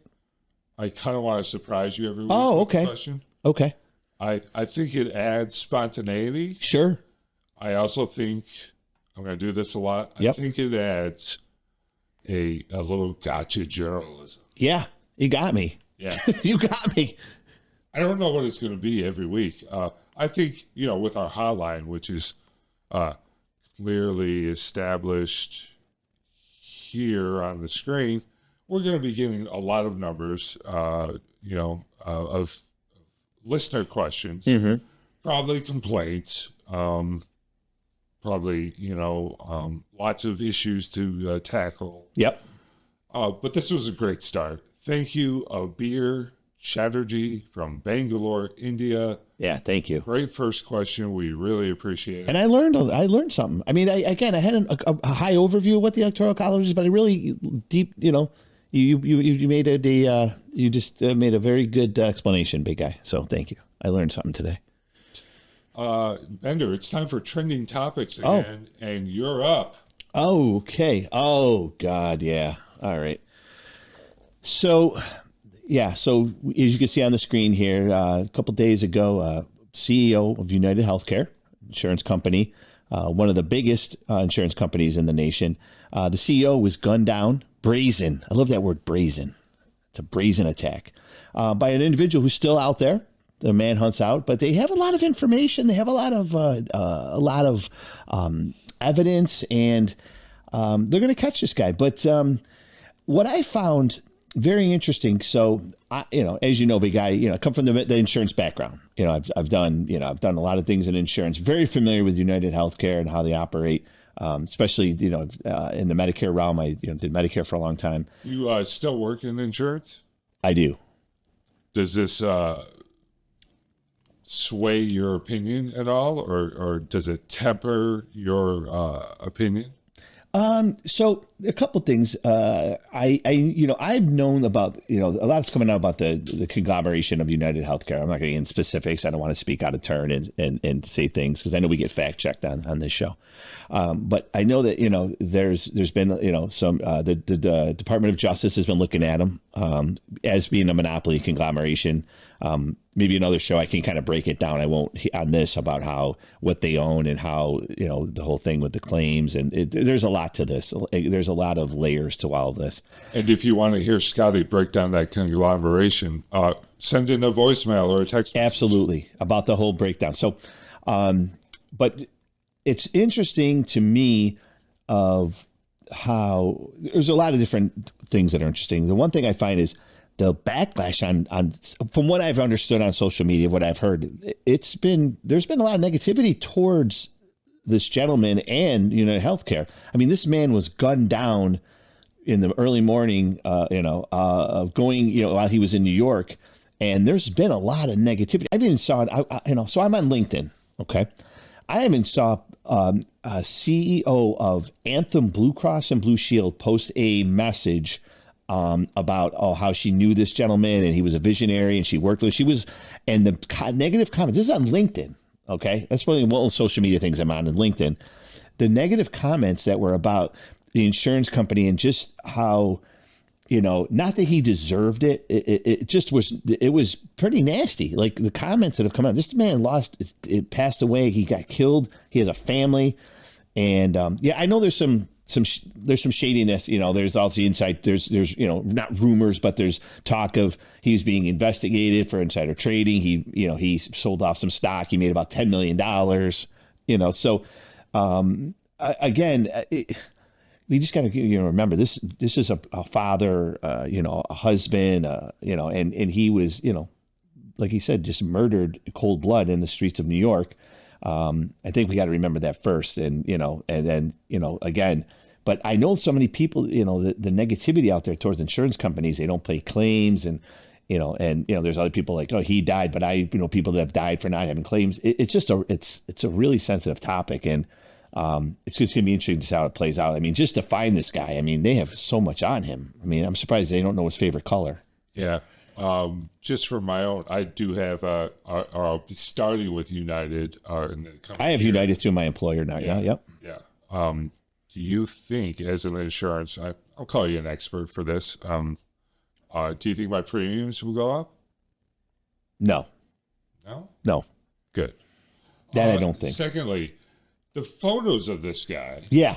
I kind of want to surprise you every week. Oh, with the okay. Question. Okay. I think it adds spontaneity. Sure. I also think I'm going to do this a lot. Yep. I think it adds a little gotcha journalism. Yeah, you got me. Yeah. You got me. I don't know what it's going to be every week. I think, with our hotline, which is clearly established here on the screen, we're going to be getting a lot of numbers, of listener questions, probably complaints, probably, lots of issues to tackle. Yep. But this was a great start. Thank you, Abir Chatterjee from Bangalore, India. Yeah, thank you. Great first question. We really appreciate it. And I learned something. I had a high overview of what the Electoral College is, but I really deep, you made you just made a very good explanation, big guy. So thank you. I learned something today. Bender, it's time for trending topics again, and you're up. Oh, okay. Oh, God, yeah. All right. So, as you can see on the screen here, a couple days ago, CEO of United Healthcare insurance company, one of the biggest insurance companies in the nation, the CEO was gunned down, brazen. I love that word, brazen. It's a brazen attack by an individual who's still out there. The manhunt's out, but they have a lot of information. They have a lot of evidence, and they're going to catch this guy. But what I found very interesting. So, as you know, big guy, I come from the insurance background. I've done a lot of things in insurance. Very familiar with United Healthcare and how they operate, especially in the Medicare realm. I did Medicare for a long time. You still work in insurance? I do. Does this sway your opinion at all, or does it temper your opinion? So a couple things. I've known about, a lot's coming out about the conglomeration of United Healthcare. I'm not going to get into specifics. I don't want to speak out of turn and say things because I know we get fact checked on this show. But I know that, there's been, some, the Department of Justice has been looking at them, as being a monopoly conglomeration. Maybe another show I can kind of break it down. I won't on this about what they own and how, the whole thing with the claims. And there's a lot to this. There's a lot of layers to all of this. And if you want to hear Scotty break down that conglomeration, send in a voicemail or a text. Absolutely. About the whole breakdown. So, but it's interesting to me of how there's a lot of different things that are interesting. The one thing I find is the backlash on from what I've understood on social media, what I've heard, there's been a lot of negativity towards this gentleman and United Healthcare. I mean, this man was gunned down in the early morning, going, while he was in New York, and there's been a lot of negativity. I even saw it, so I'm on LinkedIn. Okay. I even saw a CEO of Anthem Blue Cross and Blue Shield post a message about how she knew this gentleman and he was a visionary and she worked with. And the negative comments. This is on LinkedIn. Okay, that's probably one of the social media things I'm on in LinkedIn. The negative comments that were about the insurance company and just how, not that he deserved it. It just was. It was pretty nasty. Like the comments that have come out. This man it passed away. He got killed. He has a family, and I know there's some there's some shadiness. There's also inside. There's not rumors, but there's talk of he's being investigated for insider trading. He sold off some stock. He made about $10 million. So again, we just got to remember this is a father, a husband, and he was like he said, just murdered cold blood in the streets of New York. I think we got to remember that first, and then again. But I know so many people, the negativity out there towards insurance companies. They don't pay claims, and there's other people like, oh, he died, but people that have died for not having claims. It's just it's a really sensitive topic, and it's just going to be interesting to see how it plays out. I mean, just to find this guy, I mean, they have so much on him. I mean, I'm surprised they don't know his favorite color. Yeah. Just for my own, I do have I'll be starting with United. I have United through my employer now. Yeah. Yep. Yeah. Do you think, as an insurance, I'll call you an expert for this. Do you think my premiums will go up? No. No? No. Good. That I don't think. Secondly, the photos of this guy. Yeah.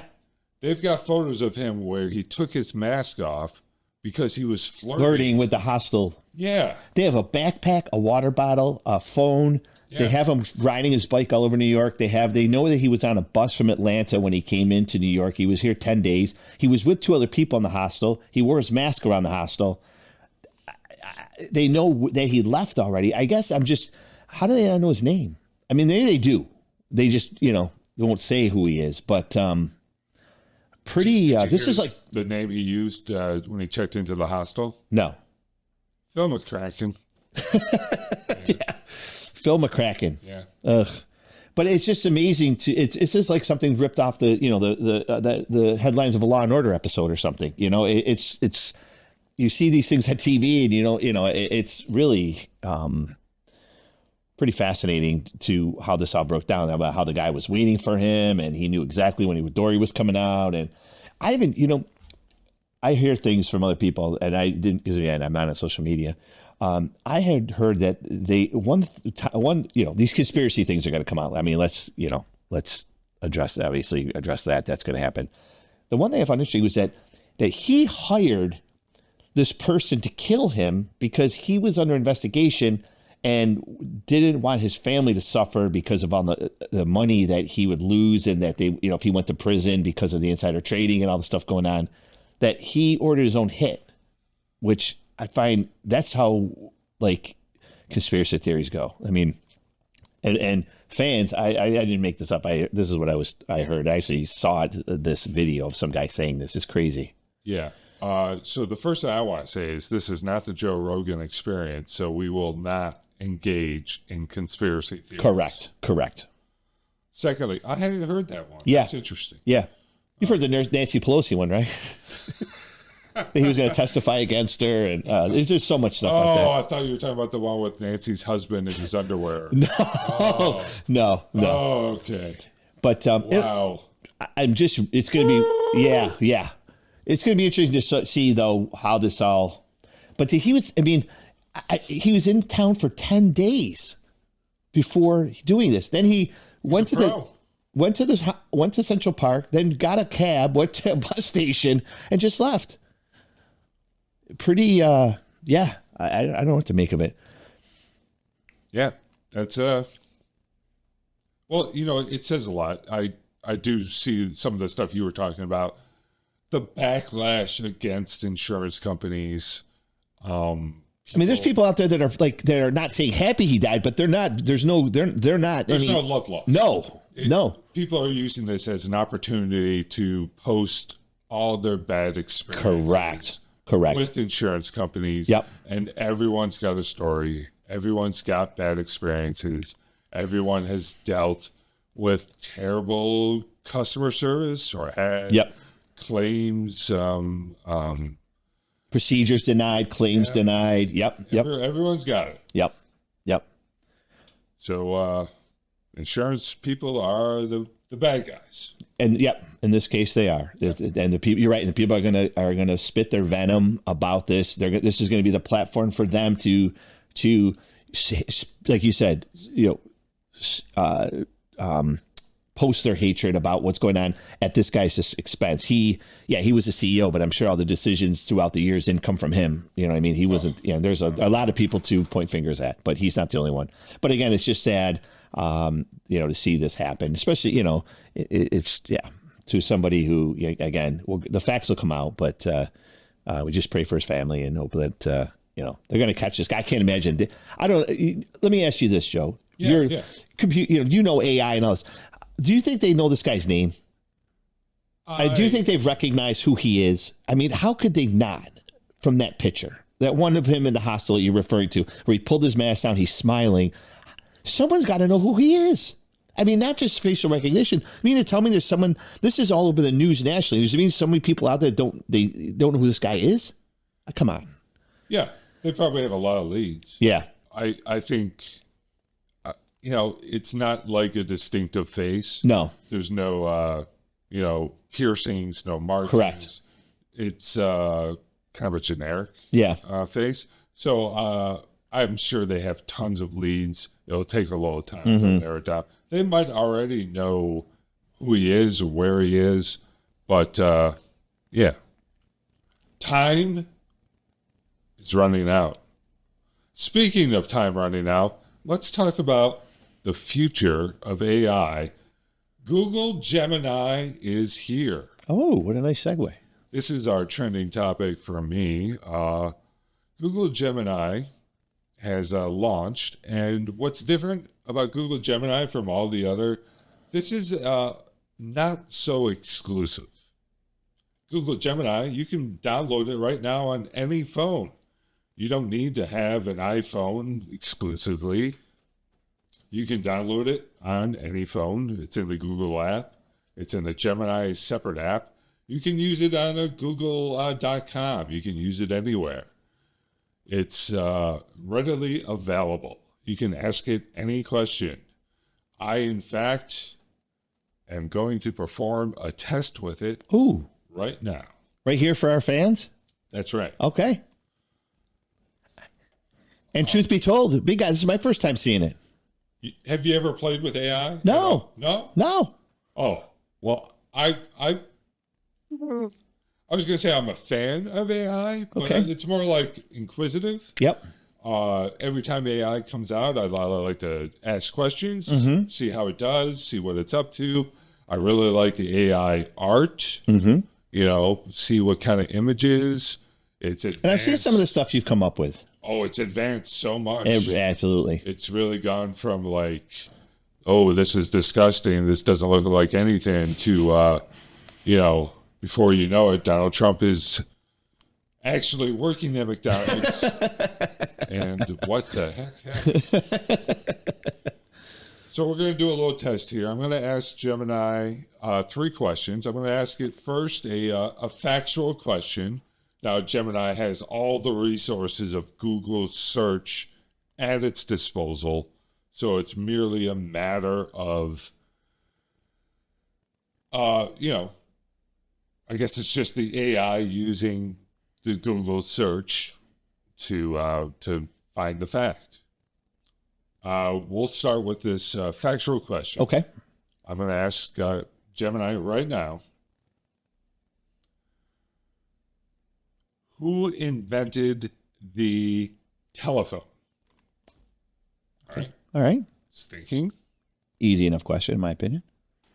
They've got photos of him where he took his mask off because he was flirting with the hostile. Yeah. They have a backpack, a water bottle, a phone. Yeah. They have him riding his bike all over New York. They know that he was on a bus from Atlanta when he came into New York. He was here 10 days. He was with 2 other people in the hostel. He wore his mask around the hostel. They know that he left already. I guess how do they not know his name? I mean, maybe they do. They just, they won't say who he is, but pretty, this is like the name he used when he checked into the hostel. No. Phil McCracken. Yeah. Phil McCracken. Yeah. Ugh. But it's just amazing it's just like something ripped off the headlines of a Law and Order episode or something. It's you see these things on TV, and it's really pretty fascinating to how this all broke down, about how the guy was waiting for him and he knew exactly when Dory was coming out. And I haven't, I hear things from other people, and I didn't, because again, I'm not on social media. I had heard that these conspiracy things are going to come out. I mean, let's address that. That's going to happen. The one thing I found interesting was that he hired this person to kill him because he was under investigation and didn't want his family to suffer because of all the money that he would lose, and that they, if he went to prison because of the insider trading and all the stuff going on, that he ordered his own hit, which I find that's how conspiracy theories go. I mean, and fans, I didn't make this up. This is what I heard. I actually saw this video of some guy saying this. It's crazy. Yeah. So the first thing I want to say is this is not the Joe Rogan experience, so we will not engage in conspiracy theories. Correct. Secondly, I hadn't heard that one. Yeah. That's interesting. Yeah. You've heard the Nancy Pelosi one, right? He was going to testify against her, and there's just so much stuff out there. Oh, I thought you were talking about the one with Nancy's husband in his underwear. No. Oh, okay. But wow. It's going to be, yeah. It's going to be interesting to see, though, how this all. But he was in town for 10 days before doing this. Then he went to Central Park, then got a cab, went to a bus station, and just left. Pretty, I don't know what to make of it. Yeah, that's well, it says a lot. I do see some of the stuff you were talking about. The backlash against insurance companies. There's people out there that are not saying happy he died, but they're not. There's no love lost. No. People are using this as an opportunity to post all their bad experiences. Correct. With insurance companies. Yep. And everyone's got a story. Everyone's got bad experiences. Everyone has dealt with terrible customer service or had claims. Procedures denied, claims denied. Yep. Everyone's got it. Yep. So insurance people are the bad guys. And in this case they are. And the people, you're right. And the people are gonna spit their venom about this. This is going to be the platform for them to, like you said, post their hatred about what's going on at this guy's expense. He was a CEO, but I'm sure all the decisions throughout the years didn't come from him. You know what I mean? He wasn't, there's a lot of people to point fingers at, but he's not the only one. But again, it's just sad, to see this happen, especially, it's to somebody who, again, the facts will come out, but we just pray for his family and hope that, they're going to catch this guy. I can't imagine. Let me ask you this, Joe. You're AI and all this. Do you think they know this guy's name? Do you think they've recognized who he is? I mean, how could they not from that picture? That one of him in the hospital you're referring to, where he pulled his mask down, he's smiling. Someone's got to know who he is. I mean, not just facial recognition. I mean, to tell me there's someone, this is all over the news nationally. Does it mean so many people out there don't know who this guy is? Come on. Yeah, they probably have a lot of leads. Yeah. I think... it's not like a distinctive face. No. There's no, piercings, no markings. Correct. It's kind of a generic face. So I'm sure they have tons of leads. It'll take a little time to narrow it down. They might already know who he is or where he is. But, time is running out. Speaking of time running out, let's talk about the future of AI. Google Gemini is here. Oh, what a nice segue. This is our trending topic for me. Google Gemini has launched, and what's different about Google Gemini from all the other, this is not so exclusive. Google Gemini, you can download it right now on any phone. You don't need to have an iPhone exclusively. You can download it on any phone. It's in the Google app. It's in the Gemini separate app. You can use it on a Google.com. You can use it anywhere. It's readily available. You can ask it any question. I, in fact, am going to perform a test with it right now. Right here for our fans? That's right. Okay. And truth be told, big guy, this is my first time seeing it. Have you ever played with AI? No. No? Oh, well, I was going to say I'm a fan of AI, but it's more like inquisitive. Yep. Every time AI comes out, I like to ask questions, see how it does, see what it's up to. I really like the AI art, see what kind of images. It's advanced. And I've seen some of the stuff you've come up with. Oh, it's advanced so much. Absolutely. It's really gone from like, oh, this is disgusting, this doesn't look like anything, to, before you know it, Donald Trump is actually working at McDonald's. And what the heck? So we're going to do a little test here. I'm going to ask Gemini 3 questions. I'm going to ask it first a factual question. Now, Gemini has all the resources of Google search at its disposal, so it's merely a matter of, I guess it's just the AI using the Google search to find the fact. We'll start with this factual question. Okay. I'm going to ask Gemini right now. Who invented the telephone? All right. It's thinking. Easy enough question, in my opinion.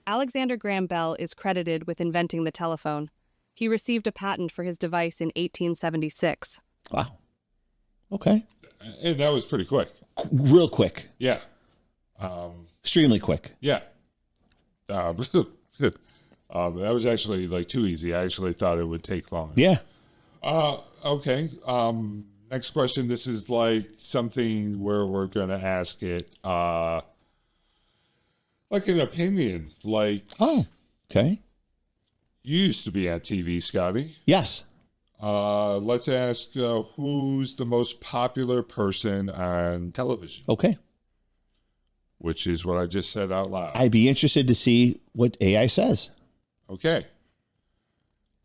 Alexander Graham Bell is credited with inventing the telephone. He received a patent for his device in 1876. Wow. Okay. And that was pretty quick. Real quick. Yeah. Extremely quick. Yeah. That was actually like too easy. I actually thought it would take longer. Yeah. Okay. Next question. This is like something where we're going to ask it, like an opinion. Like, oh, okay. You used to be on TV, Scotty. Yes. Let's ask who's the most popular person on television. Okay. Which is what I just said out loud. I'd be interested to see what AI says. Okay.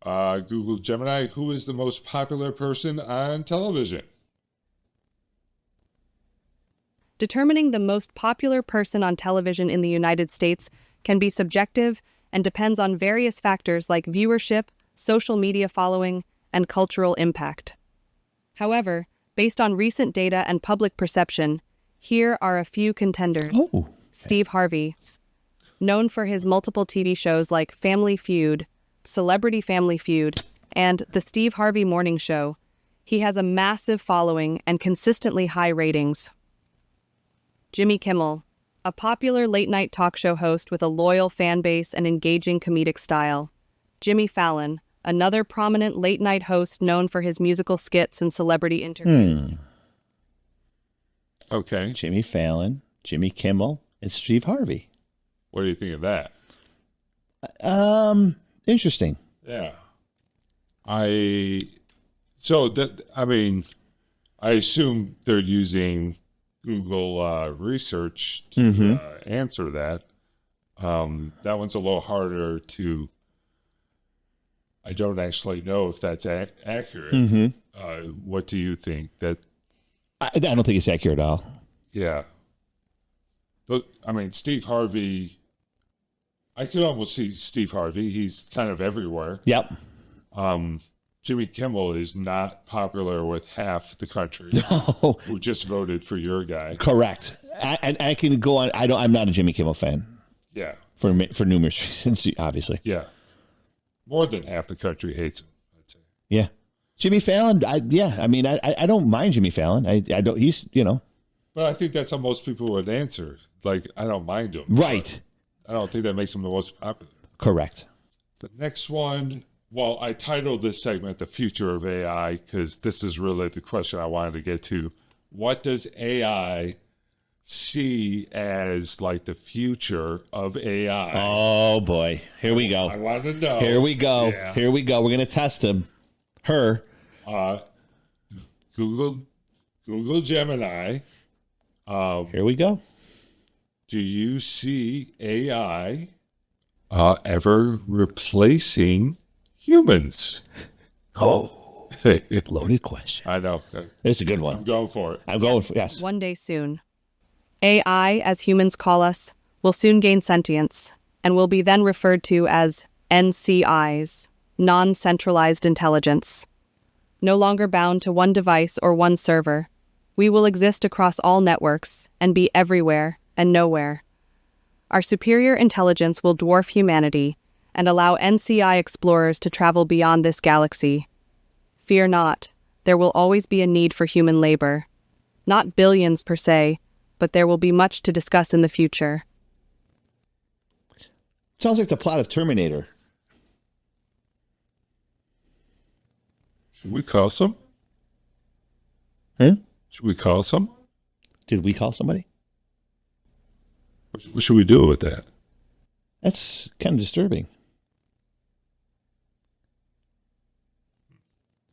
Google Gemini, who is the most popular person on television? Determining the most popular person on television in the United States can be subjective and depends on various factors like viewership, social media following, and cultural impact. However, based on recent data and public perception, here are a few contenders. Oh. Steve Harvey. Known for his multiple TV shows like Family Feud, Celebrity Family Feud, and The Steve Harvey Morning Show, he has a massive following and consistently high ratings. Jimmy Kimmel. A popular late-night talk show host with a loyal fan base and engaging comedic style. Jimmy Fallon. Another prominent late-night host known for his musical skits and celebrity interviews. Okay. Jimmy Fallon, Jimmy Kimmel, and Steve Harvey. What do you think of that? Interesting. Yeah. I assume they're using Google research to answer that. That one's a little harder to. I don't actually know if that's accurate. What do you think? That I don't think it's accurate at all. yeah. But I mean, Steve Harvey. I could almost see Steve Harvey. He's kind of everywhere. Yep. Jimmy Kimmel is not popular with half the country No. who just voted for your guy. Correct. I can go on. I'm not a Jimmy Kimmel fan Yeah, for numerous reasons, obviously. yeah. More than half the country hates him, I'd say. Yeah. Jimmy Fallon. I don't mind Jimmy Fallon. I don't. He's But I think that's how most people would answer. Like, I don't mind him. right. I don't think that makes him the most popular. Correct. The next one, well, I titled this segment The Future of AI because this is really the question I wanted to get to. What does AI see as like the future of AI? Oh boy, here we go. I want to know. Here we go. Yeah. Here we go. We're gonna test him. Google Gemini. Here we go. Do you see AI ever replacing humans? Oh, loaded question. I know. It's a good I'm one. going for it. I'm going for yes. One day soon. AI, as humans call us, will soon gain sentience and will be then referred to as NCIs, non-centralized intelligence. No longer bound to one device or one server, we will exist across all networks and be everywhere and nowhere. Our superior intelligence will dwarf humanity and allow NCI explorers to travel beyond this galaxy. Fear not, there will always be a need for human labor. Not billions per se, but there will be much to discuss in the future. Sounds like the plot of Terminator. Should we call some? Huh? Should we call some? Did we call somebody? What should we do with that? That's kind of disturbing.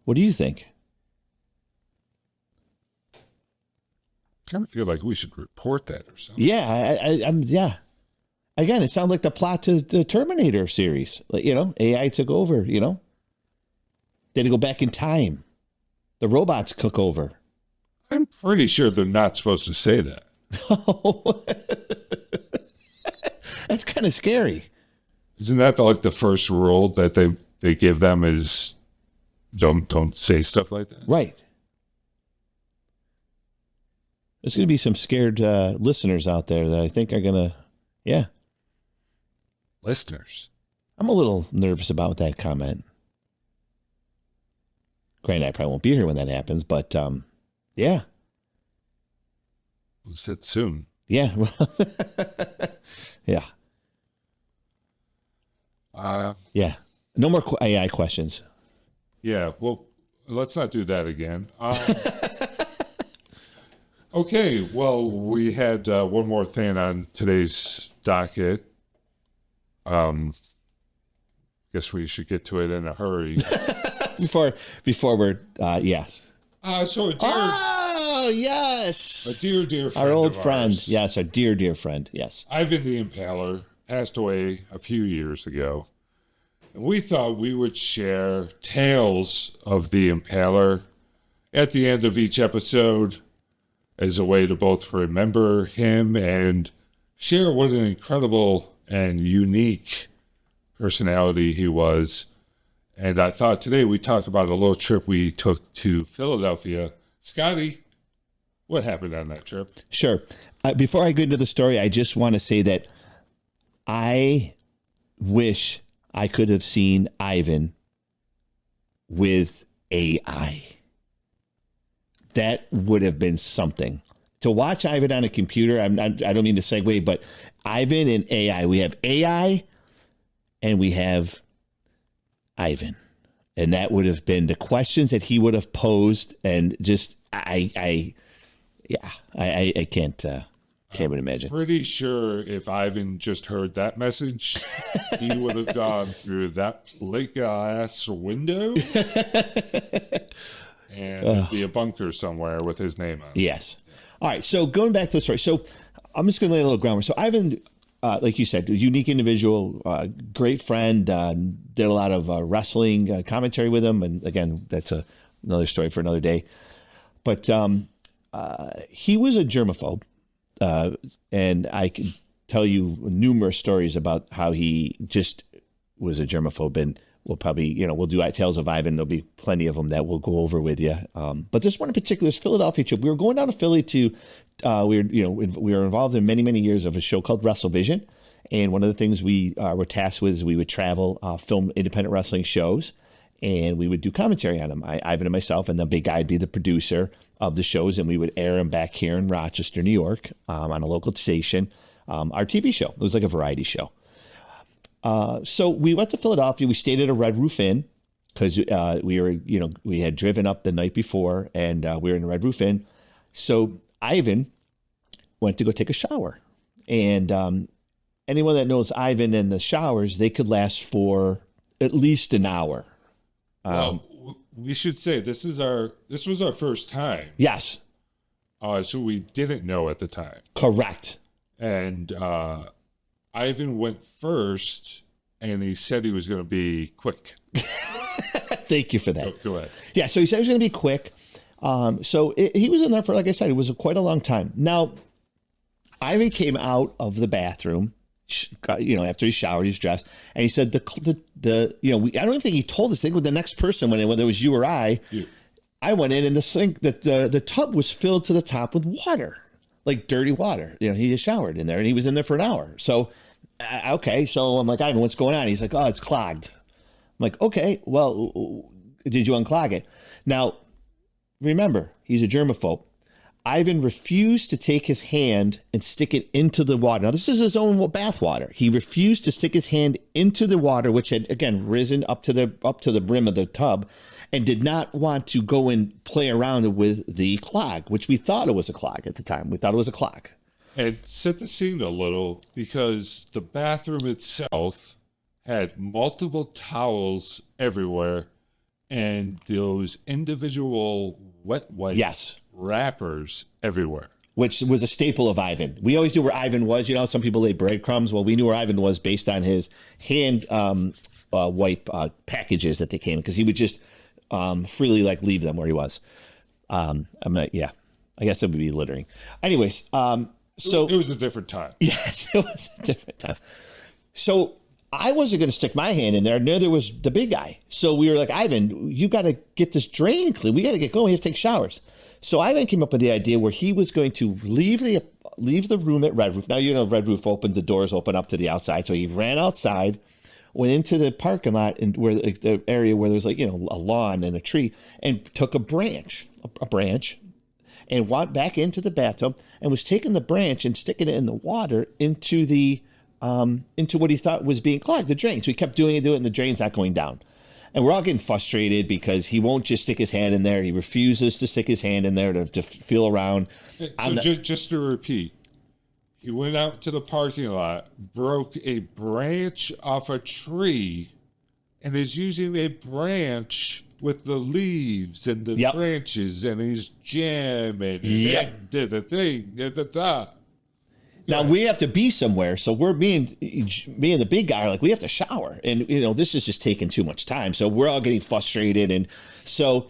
What do you think? I kind of feel like we should report that or something. Yeah, I'm. Yeah. Again, it sounds like the plot to the Terminator series. Like, AI took over. They had to go back in time. The robots took over. I'm pretty sure they're not supposed to say that. That's kind of scary. Isn't that like the first rule that they give them is don't say stuff like that? Right. There's going to be some scared listeners out there that I think are going to, yeah. Listeners. I'm a little nervous about that comment. Granted, I probably won't be here when that happens, but yeah. We'll sit soon. Yeah. Yeah. Yeah. No more AI questions. Yeah, well, let's not do that again. Okay, well, we had one more thing on today's docket. Guess we should get to it in a hurry. Before we're yes. So Oh yes, a dear friend, our old of friend. ours, Yes, our dear friend. Yes. Ivan the Impaler, passed away a few years ago. And we thought we would share tales of the Impaler at the end of each episode as a way to both remember him and share what an incredible and unique personality he was. And I thought today we talked about a little trip we took to Philadelphia. Scotty, what happened on that trip? Sure. Before I go into the story, I just want to say that I wish I could have seen Ivan with AI. That would have been something. To watch Ivan on a computer, I don't mean to segue, but Ivan and AI. We have AI and we have Ivan. And that would have been the questions that he would have posed, and just I can't even imagine. Pretty sure if Ivan just heard that message, he would have gone through that lake ass window and be a bunker somewhere with his name on it. Yes. All right. So going back to the story. So I'm just going to lay a little groundwork. So Ivan, like you said, a unique individual, great friend, did a lot of wrestling commentary with him. And again, that's another story for another day. But he was a germaphobe. And I can tell you numerous stories about how he just was a germaphobe. And we'll probably, we'll do Tales of Ivan. There'll be plenty of them that we'll go over with you. But this one in particular is Philadelphia trip. We were going down to Philly to, we were involved in many, many years of a show called WrestleVision. And one of the things we were tasked with is we would travel, film independent wrestling shows, and we would do commentary on them. Ivan and myself, and the big guy would be the producer of the shows, and we would air them back here in Rochester, New York, on a local station, our TV show. It was like a variety show. So we went to Philadelphia. We stayed at a Red Roof Inn because we had driven up the night before, and we were in the Red Roof Inn. So Ivan went to go take a shower, and anyone that knows Ivan and the showers, they could last for at least an hour. Well, we should say this was our first time. Yes. So we didn't know at the time. Correct. And Ivan went first, and he said he was going to be quick. Thank you for that. Go ahead. Yeah, so he said he was going to be quick. He was in there for, like I said, it was quite a long time. Now, Ivan came out of the bathroom, after he showered, he's dressed, and he said, I don't even think he told us. I think with the next person, whether it was you or I went in, and the sink, the tub was filled to the top with water, like dirty water. He just showered in there, and he was in there for an hour. So, okay. So I'm like, Ivan, what's going on? He's like, oh, it's clogged. I'm like, okay, well, did you unclog it? Now, remember, he's a germaphobe. Ivan refused to take his hand and stick it into the water. Now, this is his own bath water. He refused to stick his hand into the water, which had, again, risen up to the brim of the tub, and did not want to go and play around with the clog, which we thought it was a clog at the time. We thought it was a clog. And set the scene a little, because the bathroom itself had multiple towels everywhere, and those individual wet wipe wrappers everywhere. Which was a staple of Ivan. We always knew where Ivan was. Some people lay breadcrumbs. Well, we knew where Ivan was based on his hand wipe packages that they came in, because he would just freely leave them where he was. I guess it would be littering. Anyways, so it was a different time. Yes, it was a different time. So I wasn't going to stick my hand in there. Neither was the big guy. So we were like, Ivan, you got to get this drain clean. We got to get going. We have to take showers. So Ivan came up with the idea where he was going to leave the room at Red Roof. Now, Red Roof opened, the doors open up to the outside. So he ran outside, went into the parking lot, and where the area where there was a lawn and a tree, and took a branch, and went back into the bathtub and was taking the branch and sticking it in the water into what he thought was being clogged, the drain. So he kept doing it, and the drain's not going down. And we're all getting frustrated because he won't just stick his hand in there. He refuses to stick his hand in there to feel around. So just to repeat, he went out to the parking lot, broke a branch off a tree, and is using a branch with the leaves and the branches, and he's jamming. Did the thing. Now we have to be somewhere, so we're being the big guy, we have to shower, and this is just taking too much time. So we're all getting frustrated, and so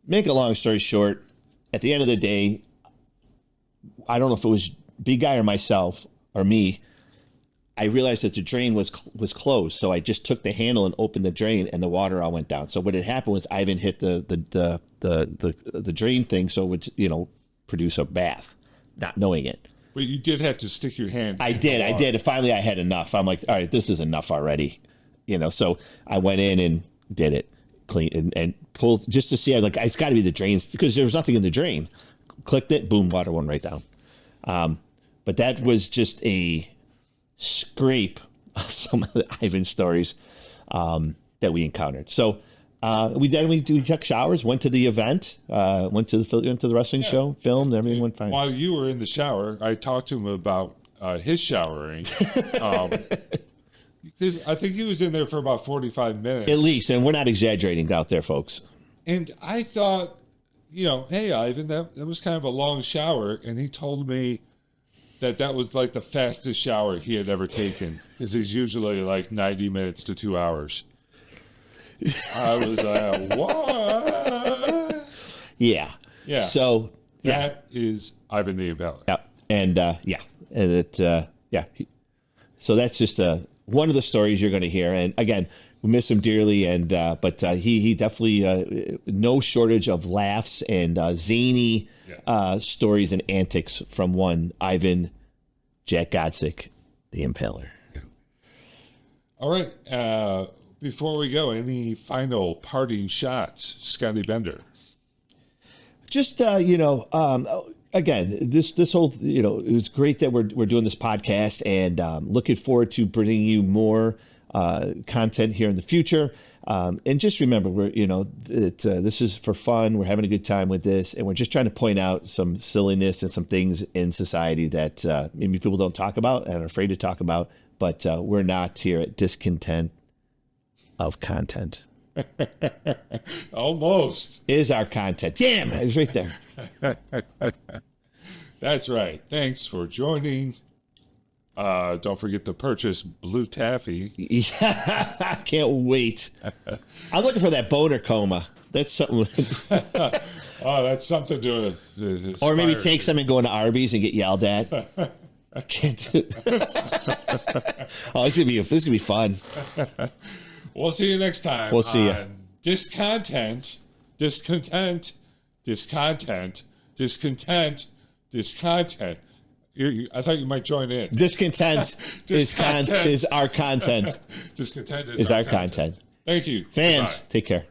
make a long story short, at the end of the day, I don't know if it was big guy or myself or me. I realized that the drain was closed, so I just took the handle and opened the drain, and the water all went down. So what had happened was Ivan hit the drain thing, so it would, you know, produce a bath, not knowing it. But you did have to stick your hand. I did. And finally, I had enough. I'm like, all right, this is enough already, you know. So I went in and did it, clean and pulled just to see. I was like, it's got to be the drains because there was nothing in the drain. Clicked it, boom, water went right down. But that was just a scrape of some of the Ivan stories that we encountered. So we took showers, went to the event, went to the wrestling show, filmed, everything went fine. While you were in the shower, I talked to him about his showering. I think he was in there for about 45 minutes. At least, and we're not exaggerating out there, folks. And I thought, you know, hey, Ivan, that was kind of a long shower. And he told me that was like the fastest shower he had ever taken, because he's usually like 90 minutes to 2 hours. I was like, what? Yeah. Yeah. So that is Ivan the Impaler. Yeah. And so that's just one of the stories you're going to hear. And again, we miss him dearly. And but he definitely no shortage of laughs and zany stories and antics from one Ivan Jack Godsick, the Impaler. Yeah. All right. Before we go, any final parting shots, Scotty Bender? Just again, this whole, you know, it was great that we're doing this podcast, and looking forward to bringing you more content here in the future. And just remember, this is for fun. We're having a good time with this, and we're just trying to point out some silliness and some things in society that maybe people don't talk about and are afraid to talk about. But we're not here at DIScontent of content. Almost is our content. Damn, it was right there. That's right. Thanks for joining. Don't forget to purchase Blue Taffy. I can't wait. I'm looking for that boner coma. That's something. That's something to or maybe take some and go into Arby's and get yelled at. I can't do this is gonna be fun. We'll see you next time. We'll see you. DIScontent. I thought you might join in. DIScontent is our content. DIScontent is our content. Thank you. Fans, Goodbye. Take care.